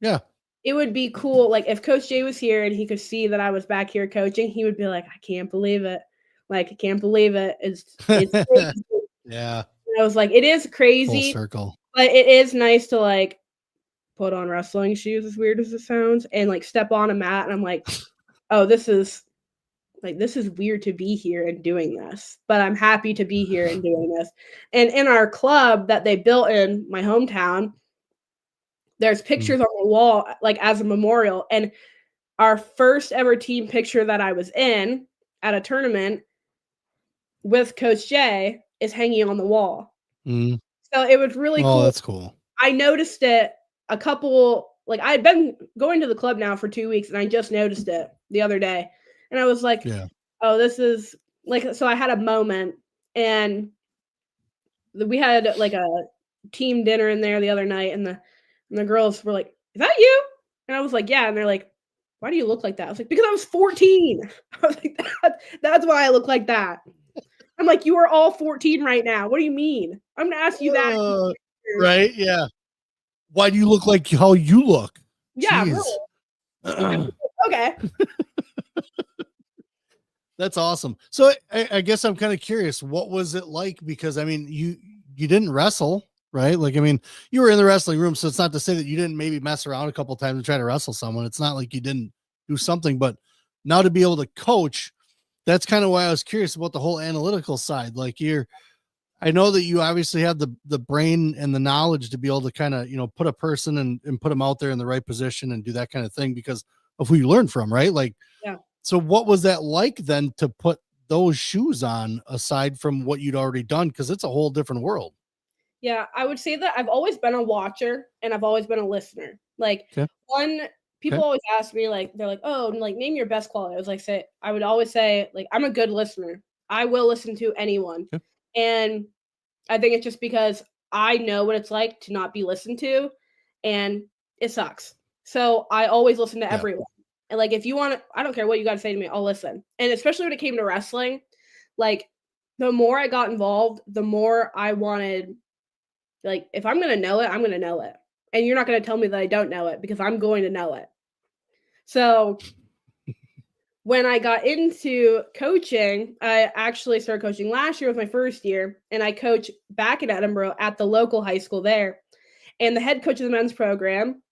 it would be cool. Like if Coach Jay was here and he could see that I was back here coaching, he would be like, I can't believe it. Like, I can't believe it. It's crazy. Yeah. And I was like, it is crazy. Full circle. But it is nice to like put on wrestling shoes, as weird as it sounds, and like step on a mat. And I'm like, oh, this is weird to be here and doing this, but I'm happy to be here and doing this. And in our club that they built in my hometown, there's pictures on the wall, like as a memorial. And our first ever team picture that I was in at a tournament with Coach Jay is hanging on the wall. So it was really cool. Oh, that's cool. I noticed it like I had been going to the club now for 2 weeks and I just noticed it the other day. And I was like, oh, this is like, so I had a moment and we had like a team dinner in there the other night and the girls were like, is that you? And I was like, yeah. And they're like, why do you look like that? I was like, because I was 14. I was like, that's why I look like that. I'm like, you are all 14 right now. What do you mean? I'm going to ask you that. Right? Yeah. Why do you look like how you look? Yeah. Really. Okay. That's awesome. So I guess I'm kind of curious, what was it like? Because I mean, you didn't wrestle, right? Like, I mean, you were in the wrestling room, so it's not to say that you didn't maybe mess around a couple of times and try to wrestle someone. It's not like you didn't do something, but now to be able to coach, that's kind of why I was curious about the whole analytical side. Like I know that you obviously have the brain and the knowledge to be able to kind of, put a person and put them out there in the right position and do that kind of thing because of who you learn from, right? Like, yeah. So what was that like then to put those shoes on aside from what you'd already done? Because it's a whole different world. Yeah, I would say that I've always been a watcher and I've always been a listener. Like people always ask me, like, they're like, oh, like name your best quality. I would always say, like, I'm a good listener. I will listen to anyone. And I think it's just because I know what it's like to not be listened to and it sucks. So I always listen to everyone. And like, if you want to, I don't care what you got to say to me, I'll listen. And especially when it came to wrestling, like the more I got involved, the more I wanted, like, if I'm going to know it, I'm going to know it. And you're not going to tell me that I don't know it because I'm going to know it. So when I got into coaching, I actually started coaching last year was my first year. And I coach back in Edinburgh at the local high school there. And the head coach of the men's program,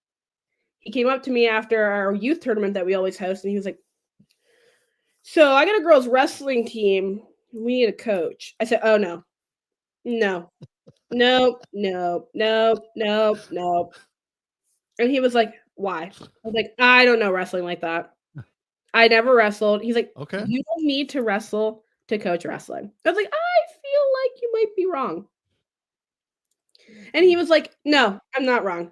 he came up to me after our youth tournament that we always host, and he was like, so I got a girls wrestling team. We need a coach. I said, oh, no. And he was like, why? I was like, I don't know wrestling like that. I never wrestled. He's like, okay, you don't need to wrestle to coach wrestling. I was like, I feel like you might be wrong. And he was like, no, I'm not wrong.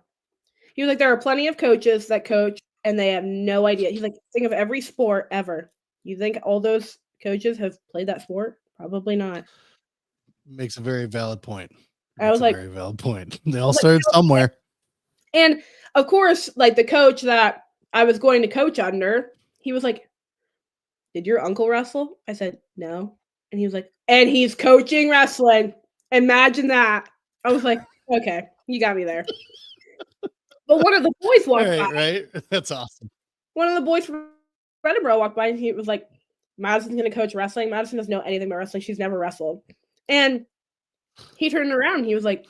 He was like, there are plenty of coaches that coach and they have no idea. He's like, think of every sport ever. You think all those coaches have played that sport? Probably not. Makes a very valid point. I was like, very valid point. They all started somewhere. And of course, like the coach that I was going to coach under, he was like, did your uncle wrestle? I said, no. And he was like, and he's coaching wrestling. Imagine that. I was like, okay. You got me there. But one of the boys walked by. Right. That's awesome. One of the boys from Edinburgh walked by and he was like, Madison's going to coach wrestling. Madison doesn't know anything about wrestling. She's never wrestled. And he turned around and he was like,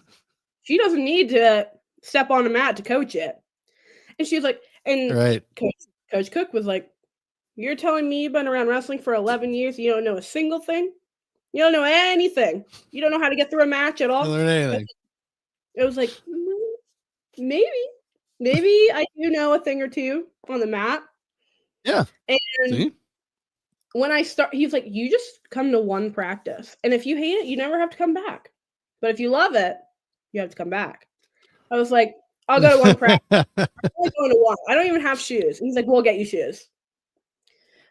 she doesn't need to step on a mat to coach it. And she was like, and Right. Coach Cook was like, you're telling me you've been around wrestling for 11 years. You don't know a single thing. You don't know anything. You don't know how to get through a match at all. Don't learn anything. It was like, maybe I do know a thing or two on the mat. Yeah. And See? when I start, he's like, you just come to one practice. And if you hate it, you never have to come back. But if you love it, you have to come back. I was like, I'll go to one practice. I'm only going to one. I don't even have shoes. And he's like, we'll get you shoes.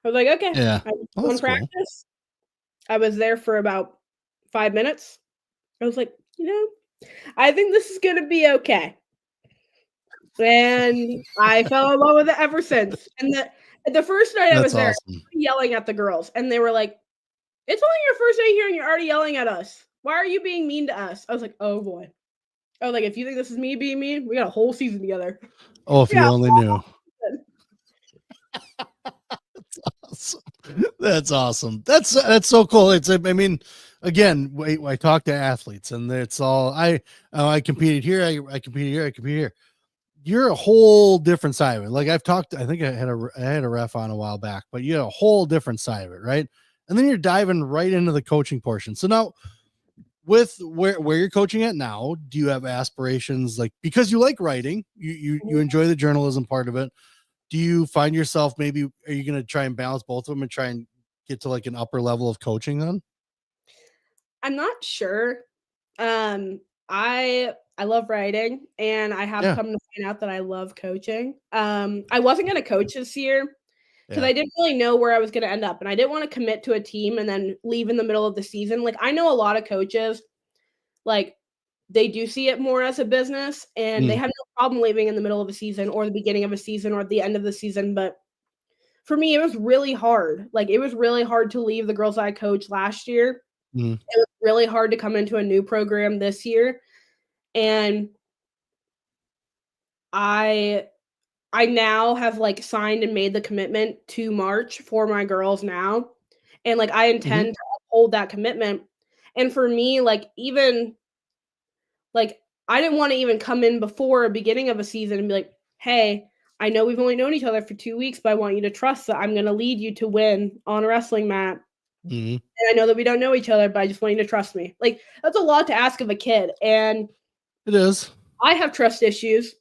I was like, okay. Yeah. One practice. Cool. I was there for about 5 minutes. I was like, I think this is going to be okay. And I fell in love with it ever since. And the first night I was there, awesome. Yelling at the girls. And they were like, it's only your first day here and you're already yelling at us. Why are you being mean to us? I was like, oh boy. I was like, if you think this is me being mean, we got a whole season together. Oh, if you only knew. That's awesome. That's so cool. I mean, again, I talk to athletes and it's all, I competed here. I competed here. I competed here. You're a whole different side of it. Like I think I had a ref on a while back, but you had a whole different side of it. Right. And then you're diving right into the coaching portion. So now with where you're coaching at now, do you have aspirations? Like, because you like writing, you enjoy the journalism part of it. Do you find yourself, maybe, are you going to try and balance both of them and try and get to like an upper level of coaching then? I'm not sure. I love writing and I have come to find out that I love coaching. I wasn't going to coach this year because I didn't really know where I was going to end up. And I didn't want to commit to a team and then leave in the middle of the season. Like, I know a lot of coaches, like, they do see it more as a business and they have no problem leaving in the middle of a season or the beginning of a season or at the end of the season. But for me, it was really hard. Like, it was really hard to leave the girls I coached last year. It was really hard to come into a new program this year. And I now have like signed and made the commitment to March for my girls now. And like, I intend to uphold that commitment. And for me, like, even like, I didn't want to even come in before a beginning of a season and be like, hey, I know we've only known each other for 2 weeks, but I want you to trust that I'm going to lead you to win on a wrestling mat. And I know that we don't know each other, but I just want you to trust me. Like, that's a lot to ask of a kid. And it is. I have trust issues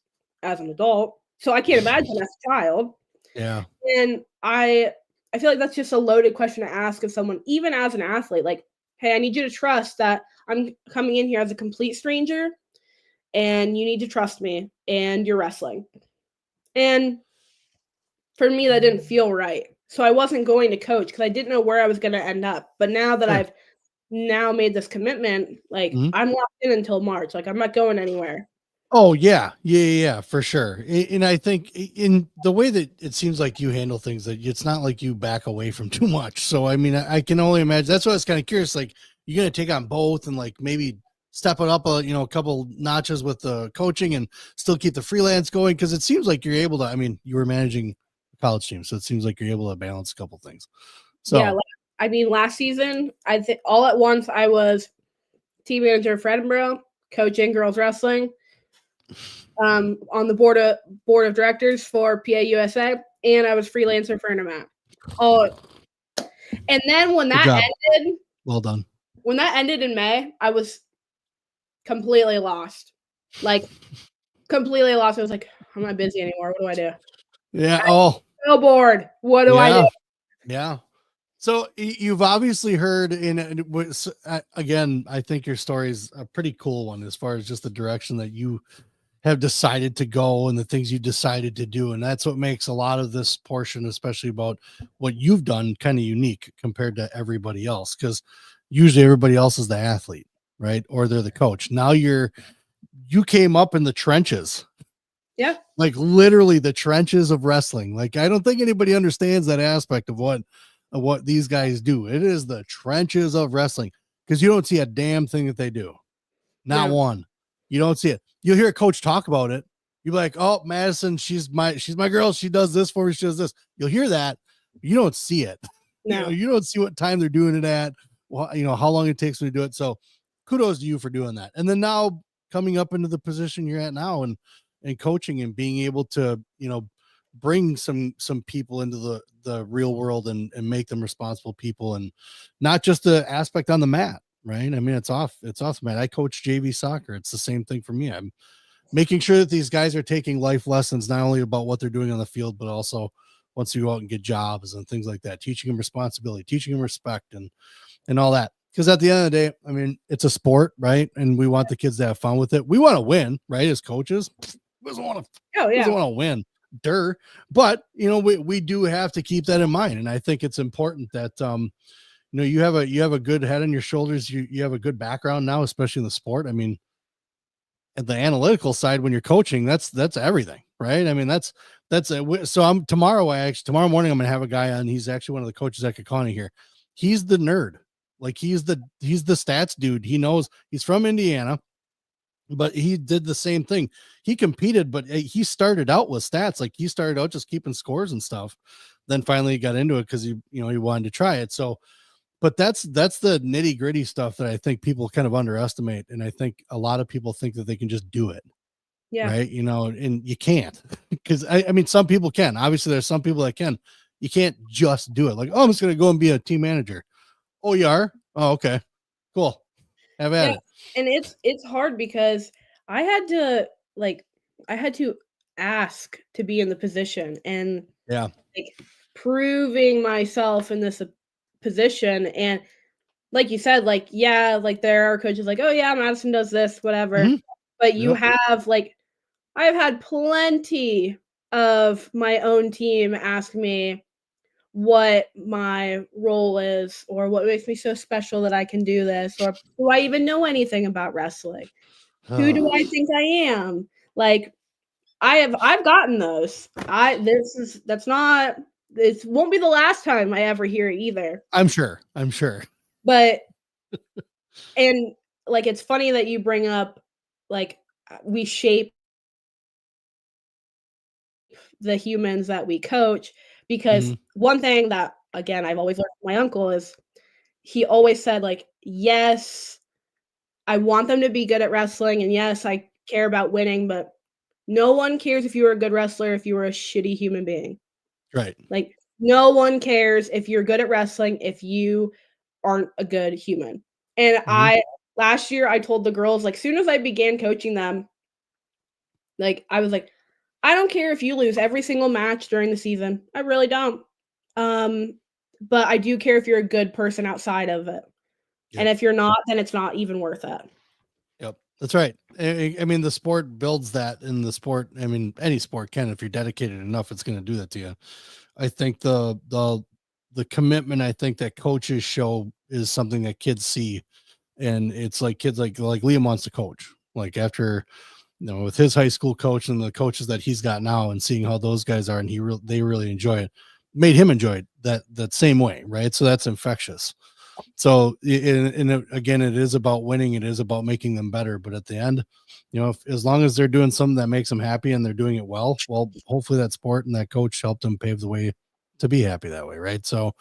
as an adult, so I can't imagine as a child. Yeah. And I feel like that's just a loaded question to ask of someone, even as an athlete. Like, hey, I need you to trust that I'm coming in here as a complete stranger, and you need to trust me, and you're wrestling. And for me, that didn't feel right. So I wasn't going to coach because I didn't know where I was going to end up. But now that I've now made this commitment, like, I'm locked in until March. Like, I'm not going anywhere. Oh yeah, for sure. And I think in the way that it seems like you handle things, that it's not like you back away from too much. So I mean, I can only imagine. That's why I was kind of curious. Like, you're gonna take on both and like maybe step it up a couple notches with the coaching and still keep the freelance going, because it seems like you're able to. I mean, you were managing a college team, so it seems like you're able to balance a couple things. So yeah, I mean, last season, I think all at once I was team manager for Edinburgh, coaching girls wrestling, on the board of directors for PA USA, and I was freelancer for Intermat. Oh, and then when that ended, well done. When that ended in May, I was completely lost. Like, completely lost. I was like, I'm not busy anymore. What do I do? Yeah. I'm so bored. What do I do? Yeah. So you've obviously heard again, I think your story is a pretty cool one as far as just the direction that you have decided to go and the things you decided to do. And that's what makes a lot of this portion, especially about what you've done, kind of unique compared to everybody else. Because usually everybody else is the athlete, right? Or they're the coach. Now you came up in the trenches. Yeah. Like literally the trenches of wrestling. Like, I don't think anybody understands that aspect of what these guys do. It is the trenches of wrestling, because you don't see a damn thing that they do. Not one. You don't see it. You'll hear a coach talk about it. You'll be like, oh, Madison, she's my girl. She does this for me. She does this. You'll hear that. But you don't see it. No. You don't see what time they're doing it at. Well, how long it takes them to do it. So kudos to you for doing that. And then now coming up into the position you're at now and coaching and being able to, bring some people into the real world and make them responsible people, and not just the aspect on the mat, right? I mean, it's off the mat. I coach JV soccer. It's the same thing for me. I'm making sure that these guys are taking life lessons, not only about what they're doing on the field, but also once you go out and get jobs and things like that, teaching them responsibility, teaching them respect and all that. Because at the end of the day, I mean, it's a sport, right? And we want the kids to have fun with it. We want to win, right? As coaches, we doesn't want to win. But we do have to keep that in mind. And I think it's important that you have a good head on your shoulders. You have a good background now, especially in the sport. I mean, at the analytical side, when you're coaching, that's everything, right? I mean, that's so tomorrow morning, I'm going to have a guy on. He's actually one of the coaches at Kakani here. He's the nerd. Like he's the stats dude. He knows, he's from Indiana, but he did the same thing. He competed, but he started out with stats. Like he started out just keeping scores and stuff. Then finally he got into it because he wanted to try it. So, but that's the nitty gritty stuff that I think people kind of underestimate. And I think a lot of people think that they can just do it. Yeah. Right. And you can't, because I mean, some people can. Obviously there's some people that can. You can't just do it. Like, oh, I'm just going to go and be a team manager. Oh, you are? Oh, okay, cool. Have at it. And it's hard because I had to ask to be in the position, and like proving myself in this position. And like you said, like, there are coaches like, oh yeah, Madison does this, whatever. Mm-hmm. But you have I've had plenty of my own team ask me what my role is, or what makes me so special that I can do this, or do I even know anything about wrestling? Who do I think I am? Like, I've gotten those. This won't be the last time I ever hear it either. I'm sure. But and like, it's funny that you bring up, like, we shape the humans that we coach, because one thing that, again, I've always learned from my uncle is he always said, like, yes, I want them to be good at wrestling, and yes, I care about winning, but no one cares if you were a good wrestler if you were a shitty human being. Right. Like, no one cares if you're good at wrestling if you aren't a good human. And last year I told the girls, like, soon as I began coaching them, like, I was like, I don't care if you lose every single match during the season. I really don't. But I do care if you're a good person outside of it. Yep. And if you're not, then it's not even worth it. Yep. That's right. I mean, the sport builds that in the sport. I mean, any sport can, if you're dedicated enough, it's going to do that to you. I think the commitment, I think, that coaches show is something that kids see. And it's like kids like Liam wants to coach, like after, with his high school coach and the coaches that he's got now, and seeing how those guys are, and they really enjoy it, made him enjoy it that same way. Right. So that's infectious. So, again, it is about winning. It is about making them better. But at the end, as long as they're doing something that makes them happy and they're doing it well, hopefully that sport and that coach helped them pave the way to be happy that way. Right. So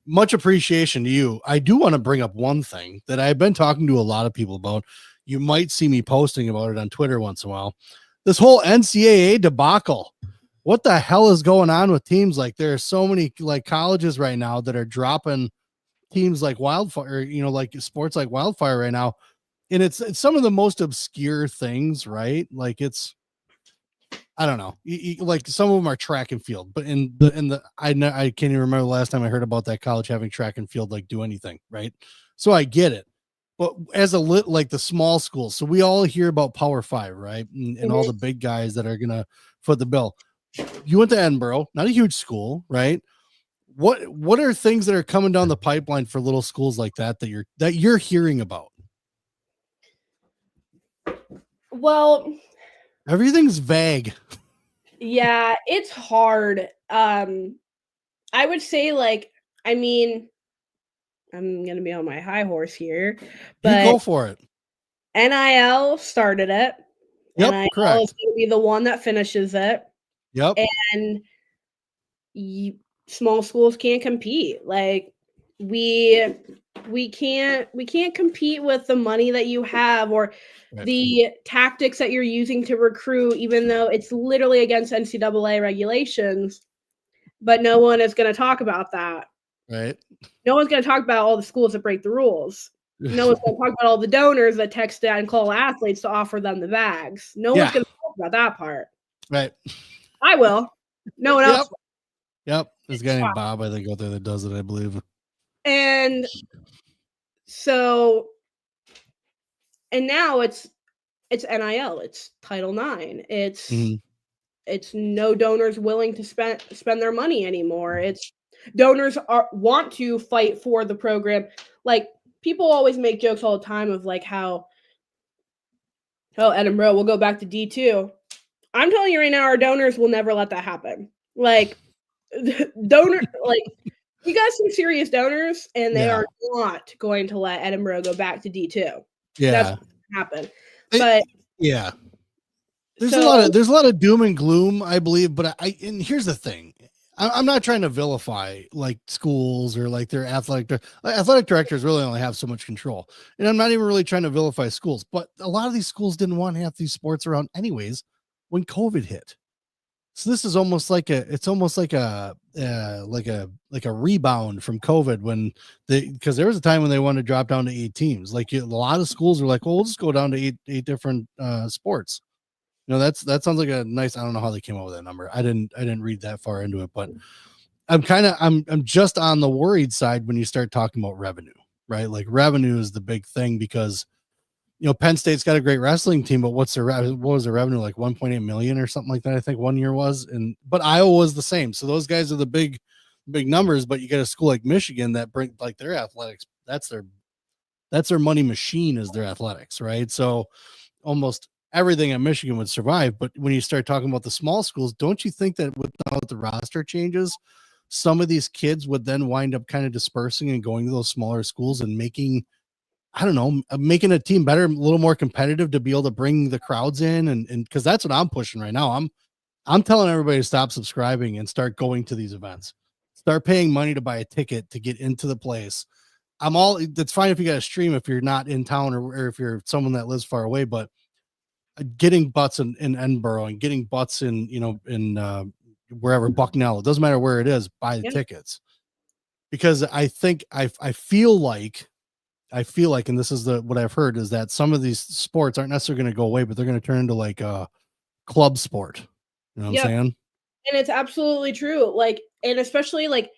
much appreciation to you. I do want to bring up one thing that I've been talking to a lot of people about. You might see me posting about it on Twitter once in a while. This whole NCAA debacle. What the hell is going on with teams? Like, there are so many colleges right now that are dropping teams like wildfire, like sports like wildfire right now. And it's some of the most obscure things, right? Like, I don't know. Like, some of them are track and field, but I can't even remember the last time I heard about that college having track and field, do anything. Right. So I get it. But as like the small schools, so we all hear about Power 5, right? And all the big guys that are going to foot the bill. You went to Edinburgh, not a huge school, right? What are things that are coming down the pipeline for little schools like that you're hearing about? Well, everything's vague. Yeah, it's hard. I would say, I mean, I'm gonna be on my high horse here, but you go for it. NIL started it. Yep, NIL correct. is going to be the one that finishes it. Yep. And small schools can't compete. Like we can't compete with the money that you have or the tactics that you're using to recruit, even though it's literally against NCAA regulations. But no one is going to talk about that. Right. No one's going to talk about all the schools that break the rules. No one's going to talk about all the donors that text and call athletes to offer them the bags. No one's going to talk about that part. Right. I will. No one else will. Yep. There's a guy named Bob, I think, out there that does it, I believe. And so, and now it's NIL, it's Title IX, it's no donors willing to spend their money anymore. It's donors want to fight for the program. Like people always make jokes all the time of like how Edinburgh will go back to D2. I'm telling you right now, our donors will never let that happen. Like donor, like we got some serious donors, and they are not going to let Edinburgh go back to D2. Yeah, that's what's gonna happen. But yeah, there's a lot of doom and gloom, I believe. But and here's the thing. I'm not trying to vilify like schools or like their athletic directors really only have so much control. And I'm not even really trying to vilify schools, but a lot of these schools didn't want half these sports around anyways when COVID hit. So this is almost like a rebound from COVID when because there was a time when they wanted to drop down to 8 teams. Like a lot of schools were like, well, we'll just go down to eight different sports. You know, that sounds like a nice, I don't know how they came up with that number. I didn't read that far into it, but I'm just on the worried side when you start talking about revenue, right? Like revenue is the big thing because, you know, Penn State's got a great wrestling team, but what was their revenue, like 1.8 million or something like that? I think one year was, but Iowa was the same. So those guys are the big numbers, but you get a school like Michigan that bring like their athletics. That's their money machine is their athletics, right? So almost everything at Michigan would survive. But when you start talking about the small schools, don't you think that without the roster changes, some of these kids would then wind up kind of dispersing and going to those smaller schools and making a team better, a little more competitive to be able to bring the crowds in? And because that's what I'm pushing right now. I'm telling everybody to stop subscribing and start going to these events. Start paying money to buy a ticket to get into the place. That's fine if you got to stream if you're not in town or if you're someone that lives far away, but getting butts in Edinburgh and getting butts in, wherever Bucknell, it doesn't matter where it is, buy the tickets. Because I think I feel like, and this is what I've heard, is that some of these sports aren't necessarily going to go away, but they're going to turn into like a club sport. You know what I'm saying? And it's absolutely true. Like, and especially like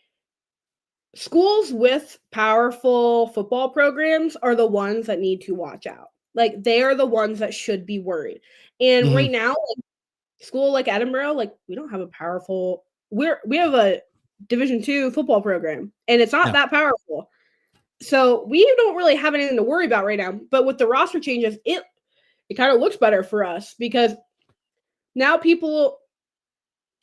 schools with powerful football programs are the ones that need to watch out. Like they are the ones that should be worried. And right now, like school like Edinburgh, like we don't have a powerful. We have a Division II football program, and it's not that powerful. So we don't really have anything to worry about right now. But with the roster changes, it kind of looks better for us because now people.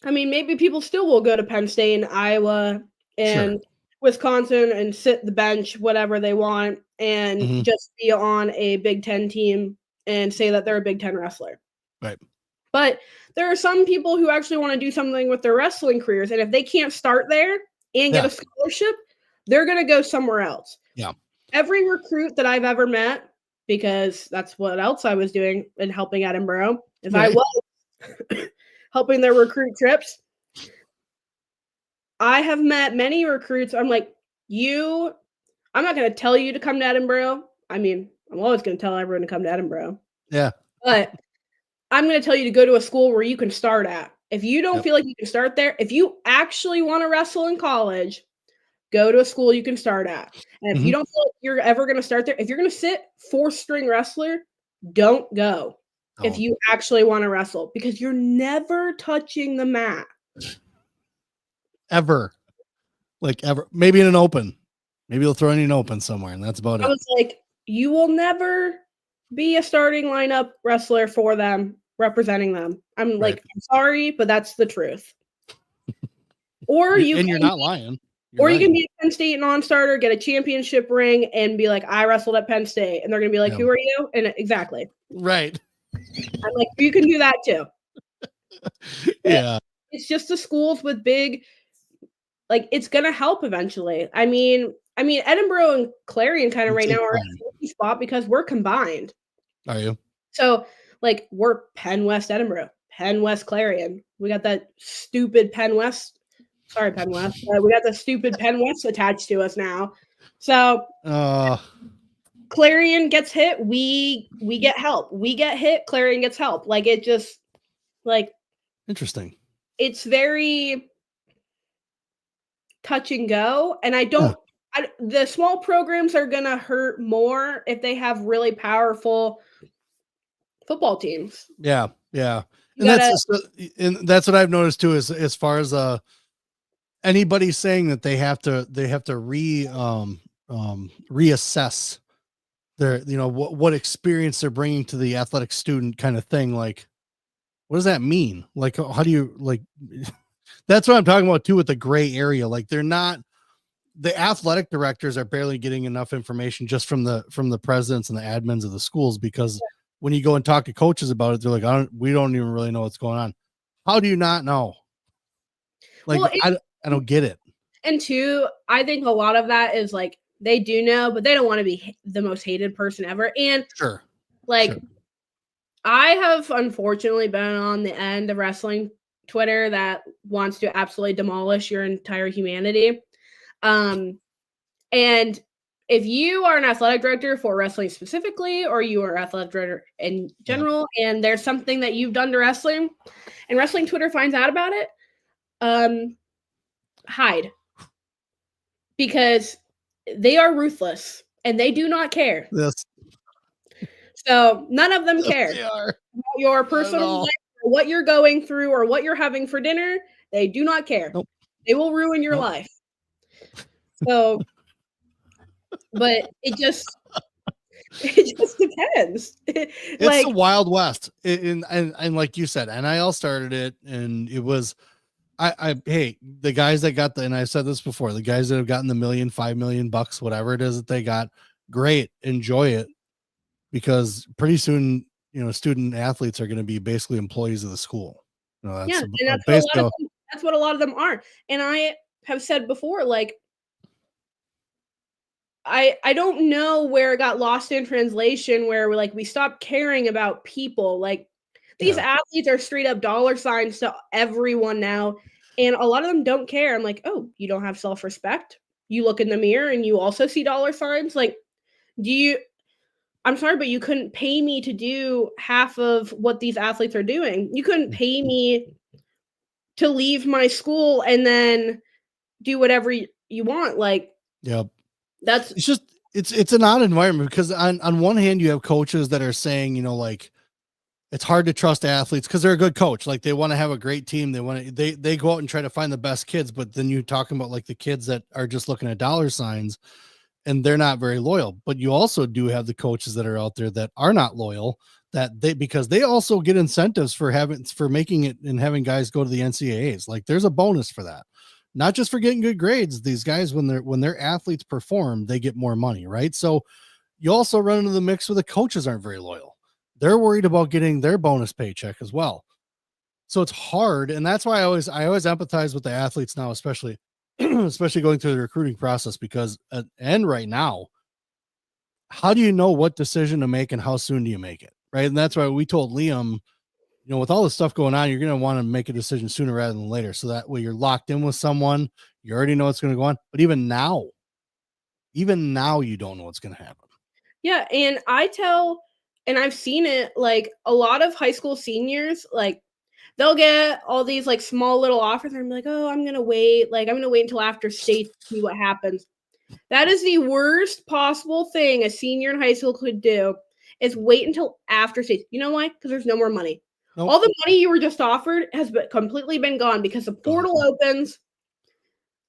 I mean, maybe people still will go to Penn State and Iowa and Wisconsin and sit the bench, whatever they want, and just be on a Big Ten team and say that they're a Big Ten wrestler. Right. But there are some people who actually want to do something with their wrestling careers. And if they can't start there and get a scholarship, they're going to go somewhere else. Yeah. Every recruit that I've ever met, because that's what else I was doing in helping Edinburgh, if I was helping their recruit trips, I have met many recruits. I'm like, I'm not going to tell you to come to Edinburgh. I mean, I'm always going to tell everyone to come to Edinburgh. Yeah. But I'm going to tell you to go to a school where you can start at. If you don't feel like you can start there, if you actually want to wrestle in college, go to a school you can start at. And if you don't feel like you're ever going to start there, if you're going to sit 4th-string wrestler, don't go. If you actually want to wrestle, because you're never touching the mat. Ever. Like ever. Maybe in an open. Maybe they'll throw in an open somewhere, and that's about it. I was like, you will never be a starting lineup wrestler for them, representing them. I'm like, I'm sorry, but that's the truth. Or you're not lying. Or you can be a Penn State non-starter, get a championship ring, and be like, I wrestled at Penn State. And they're going to be like, who are you? And exactly. Right. I'm like, you can do that too. Yeah. It's just the schools with big, like, it's going to help eventually. I mean, Edinburgh and Clarion kind of right now are in a tricky spot because we're combined. Are you? So, like, we're Penn West Edinburgh, Penn West Clarion. We got that stupid Penn West. Sorry, Penn West. We got the stupid Penn West attached to us now. So Clarion gets hit, we get help. We get hit, Clarion gets help. Like, it just, like, interesting. It's very touch and go. And the small programs are going to hurt more if they have really powerful football teams. Yeah. Yeah. And that's what I've noticed too, is as far as anybody saying that they have to reassess their, what experience they're bringing to the athletic student kind of thing. Like, what does that mean? Like, how do you, like, that's what I'm talking about too, with the gray area. Like, they're not, the athletic directors are barely getting enough information just from the presidents and the admins of the schools, because when you go and talk to coaches about it, they're like, we don't even really know what's going on. How do you not know? Like, well, I don't get it. And two, I think a lot of that is like, they do know, but they don't want to be the most hated person ever. And sure. I have unfortunately been on the end of wrestling Twitter that wants to absolutely demolish your entire humanity. And if you are an athletic director for wrestling specifically, or you are an athletic director in general, and there's something that you've done to wrestling, and wrestling Twitter finds out about it, hide. Because they are ruthless, and they do not care. Yes. So none of them care. They are. Your personal life, or what you're going through, or what you're having for dinner. They do not care. Nope. They will ruin your life. So, but it just depends. It's like the Wild West, and like you said, NIL started it, and it was, hey, the guys that got and I said this before, the guys that have gotten the $1 million, $5 million, whatever it is that they got, great, enjoy it, because pretty soon, student athletes are going to be basically employees of the school. That's what a lot of them are. And I have said before, like, I don't know where it got lost in translation, where we stopped caring about people. Like, these athletes are straight up dollar signs to everyone now. And a lot of them don't care. I'm like, oh, you don't have self-respect? You look in the mirror and you also see dollar signs? Like, I'm sorry, but you couldn't pay me to do half of what these athletes are doing. You couldn't pay me to leave my school and then do whatever you want. Like, it's an odd environment, because on one hand, you have coaches that are saying, like, it's hard to trust athletes because they're a good coach. Like, they want to have a great team. They go out and try to find the best kids, but then you're talking about like the kids that are just looking at dollar signs and they're not very loyal. But you also do have the coaches that are out there that are not loyal, because they also get incentives for making it and having guys go to the NCAAs. Like, there's a bonus for that, not just for getting good grades. These guys, when their athletes perform, they get more money. Right. So you also run into the mix where the coaches aren't very loyal. They're worried about getting their bonus paycheck as well. So it's hard. And that's why I always empathize with the athletes now, especially going through the recruiting process, because and right now, how do you know what decision to make and how soon do you make it? Right. And that's why we told Liam, with all this stuff going on, you're going to want to make a decision sooner rather than later. So that way you're locked in with someone, you already know what's going to go on. But even now, you don't know what's going to happen. Yeah. And I've seen it, like, a lot of high school seniors, like, they'll get all these like small little offers and be like, oh, I'm going to wait. Like, I'm going to wait until after state to see what happens. That is the worst possible thing a senior in high school could do, is wait until after state. You know why? Because there's no more money. Nope. All the money you were just offered has completely been gone, because the portal opens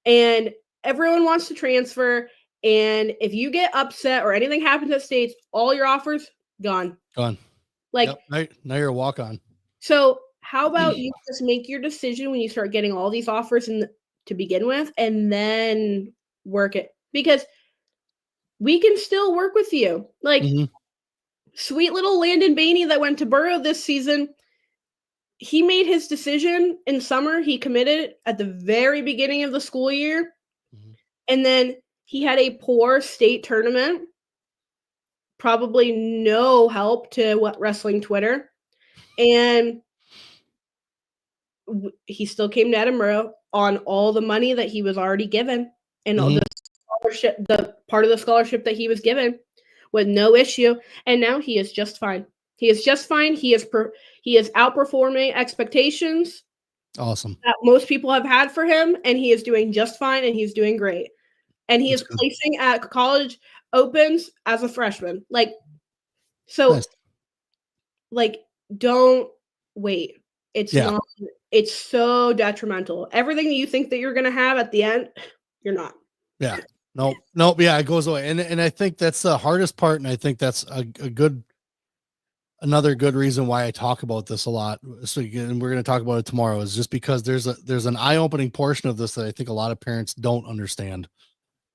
and everyone wants to transfer. And if you get upset or anything happens at states, all your offers gone. Like, now you're a walk on. So how about you just make your decision when you start getting all these offers in to begin with and then work it, because we can still work with you. Like sweet little Landon Bainey that went to Borough this season, he made his decision in summer. He committed at the very beginning of the school year. And then he had a poor state tournament. Probably no help to wrestling Twitter. And he still came to Edinburgh on all the money that he was already given and the scholarship, the part of the scholarship that he was given, with no issue. And now he is just fine. He is just fine. He is outperforming expectations. Awesome. That most people have had for him, and he is doing just fine, and he's doing great. And he is placing at college opens as a freshman. Like, so, like, don't wait. It's not. It's so detrimental. Everything that you think that you're going to have at the end, you're not. Yeah. Nope. Yeah, it goes away. And I think that's the hardest part. And I think that's another good reason why I talk about this a lot. So again, we're going to talk about it tomorrow, is just because there's an eye-opening portion of this that I think a lot of parents don't understand.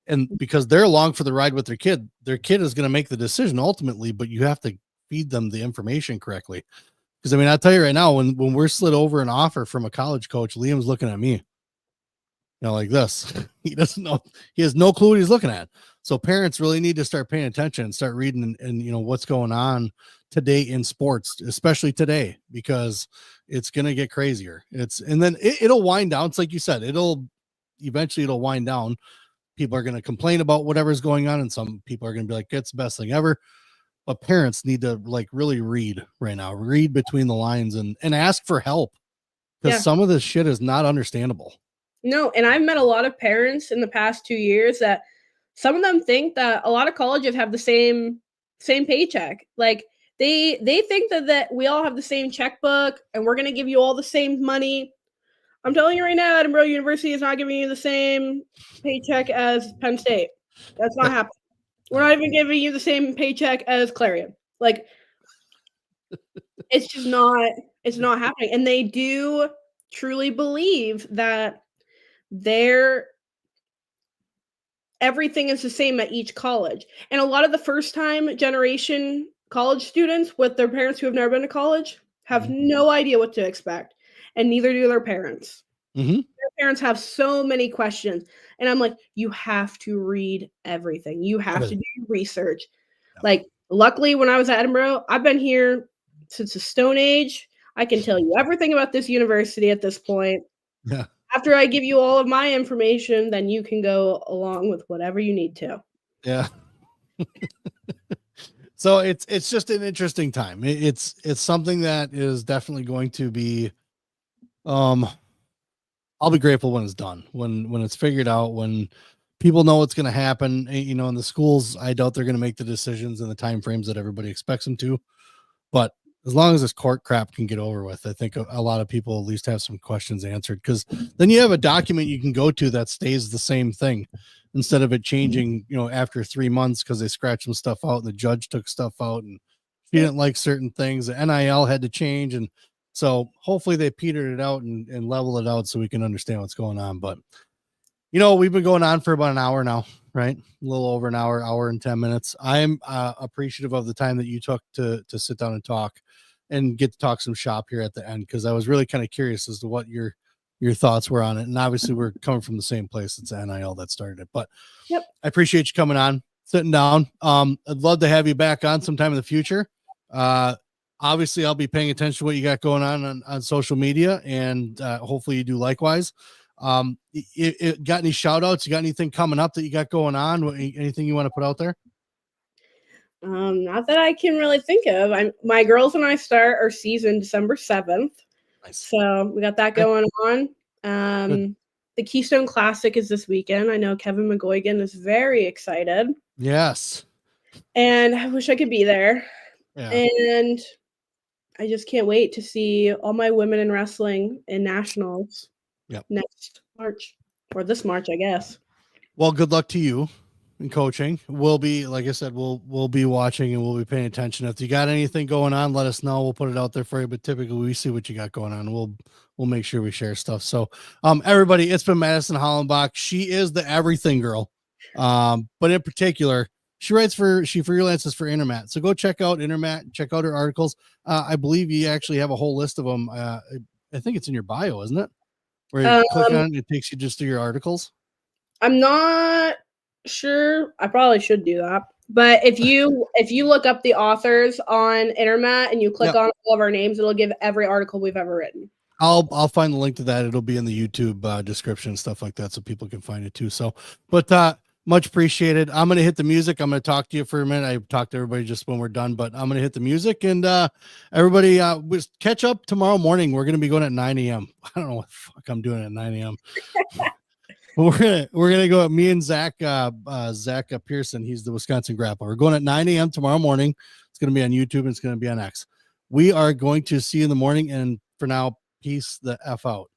And because they're along for the ride with their kid is going to make the decision ultimately, but you have to feed them the information correctly. Because I mean, I'll tell you right now, when we're slid over an offer from a college coach, Liam's looking at me, like this. He doesn't know. He has no clue what he's looking at. So parents really need to start paying attention and start reading and what's going on today in sports, especially today, because it's going to get crazier. And then it'll wind down. It's like you said, eventually it'll wind down. People are going to complain about whatever's going on, and some people are going to be like, it's the best thing ever. But parents need to really read right now, read between the lines and ask for help, because some of this shit is not understandable. No. And I've met a lot of parents in the past 2 years that some of them think that a lot of colleges have the same paycheck. Like they think that we all have the same checkbook and we're going to give you all the same money. I'm telling you right now, Edinburgh University is not giving you the same paycheck as Penn State. That's not happening. We're not even giving you the same paycheck as Clarion. Like, it's just not, it's not happening. And they do truly believe that everything is the same at each college. And a lot of the first time generation college students with their parents who have never been to college have no idea what to expect. And neither do their parents. Their parents have so many questions. And I'm like, you have to read everything. You have to do research. Like, luckily, when I was at Edinburgh, I've been here since the Stone Age. I can tell you everything about this university at this point. Yeah. After I give you all of my information, then you can go along with whatever you need to. Yeah. So it's just an interesting time. It's something that is definitely going to be, I'll be grateful when it's done, when it's figured out, when people know what's going to happen, in the schools. I doubt they're going to make the decisions in the timeframes that everybody expects them to, but as long as this court crap can get over with, I think a lot of people at least have some questions answered, because then you have a document you can go to that stays the same thing, instead of it changing, after 3 months because they scratched some stuff out and the judge took stuff out and she didn't like certain things. The NIL had to change. And so hopefully they petered it out and level it out so we can understand what's going on. But, we've been going on for about an hour now, right? A little over an hour and 10 minutes. I'm appreciative of the time that you took to sit down and talk and get to talk some shop here at the end, because I was really kind of curious as to what your thoughts were on it. And obviously we're coming from the same place. It's NIL that started it, but I appreciate you coming on, sitting down. I'd love to have you back on sometime in the future. Obviously I'll be paying attention to what you got going on social media, and hopefully you do likewise. It got any shout outs? You got anything coming up that you got going on? Anything you want to put out there? Not that I can really think of. My girls and I start our season December 7th. Nice. So we got that going on. The Keystone Classic is this weekend. I know Kevin McGuigan is very excited. Yes. And I wish I could be there. Yeah. And I just can't wait to see all my women in wrestling in nationals next March, or this March, I guess. Well, good luck to you and coaching. We'll be, like I said, we'll be watching and we'll be paying attention. If you got anything going on, let us know. We'll put it out there for you. But typically we see what you got going on. We'll make sure we share stuff. So everybody, it's been Madison Hollenbeck. She is the everything girl. But in particular, she freelances for Intermat. So go check out Intermat, check out her articles. I believe you actually have a whole list of them. I think it's in your bio, isn't it? Where you click on it, it takes you just to your articles. I'm not sure. I probably should do that. But if you look up the authors on Intermat and you click on all of our names, it'll give every article we've ever written. I'll find the link to that. It'll be in the YouTube description, stuff like that, so people can find it too. So, but much appreciated. I'm going to hit the music. I'm going to talk to you for a minute. I talked to everybody just when we're done, but I'm going to hit the music, and everybody catch up tomorrow morning. We're going to be going at 9 a.m. I don't know what the fuck I'm doing at 9 a.m. We're gonna go at me and Zach Pearson. He's the Wisconsin Grappler. We're going at 9 a.m. tomorrow morning. It's going to be on YouTube and it's going to be on X. We are going to see you in the morning, and for now, peace the F out.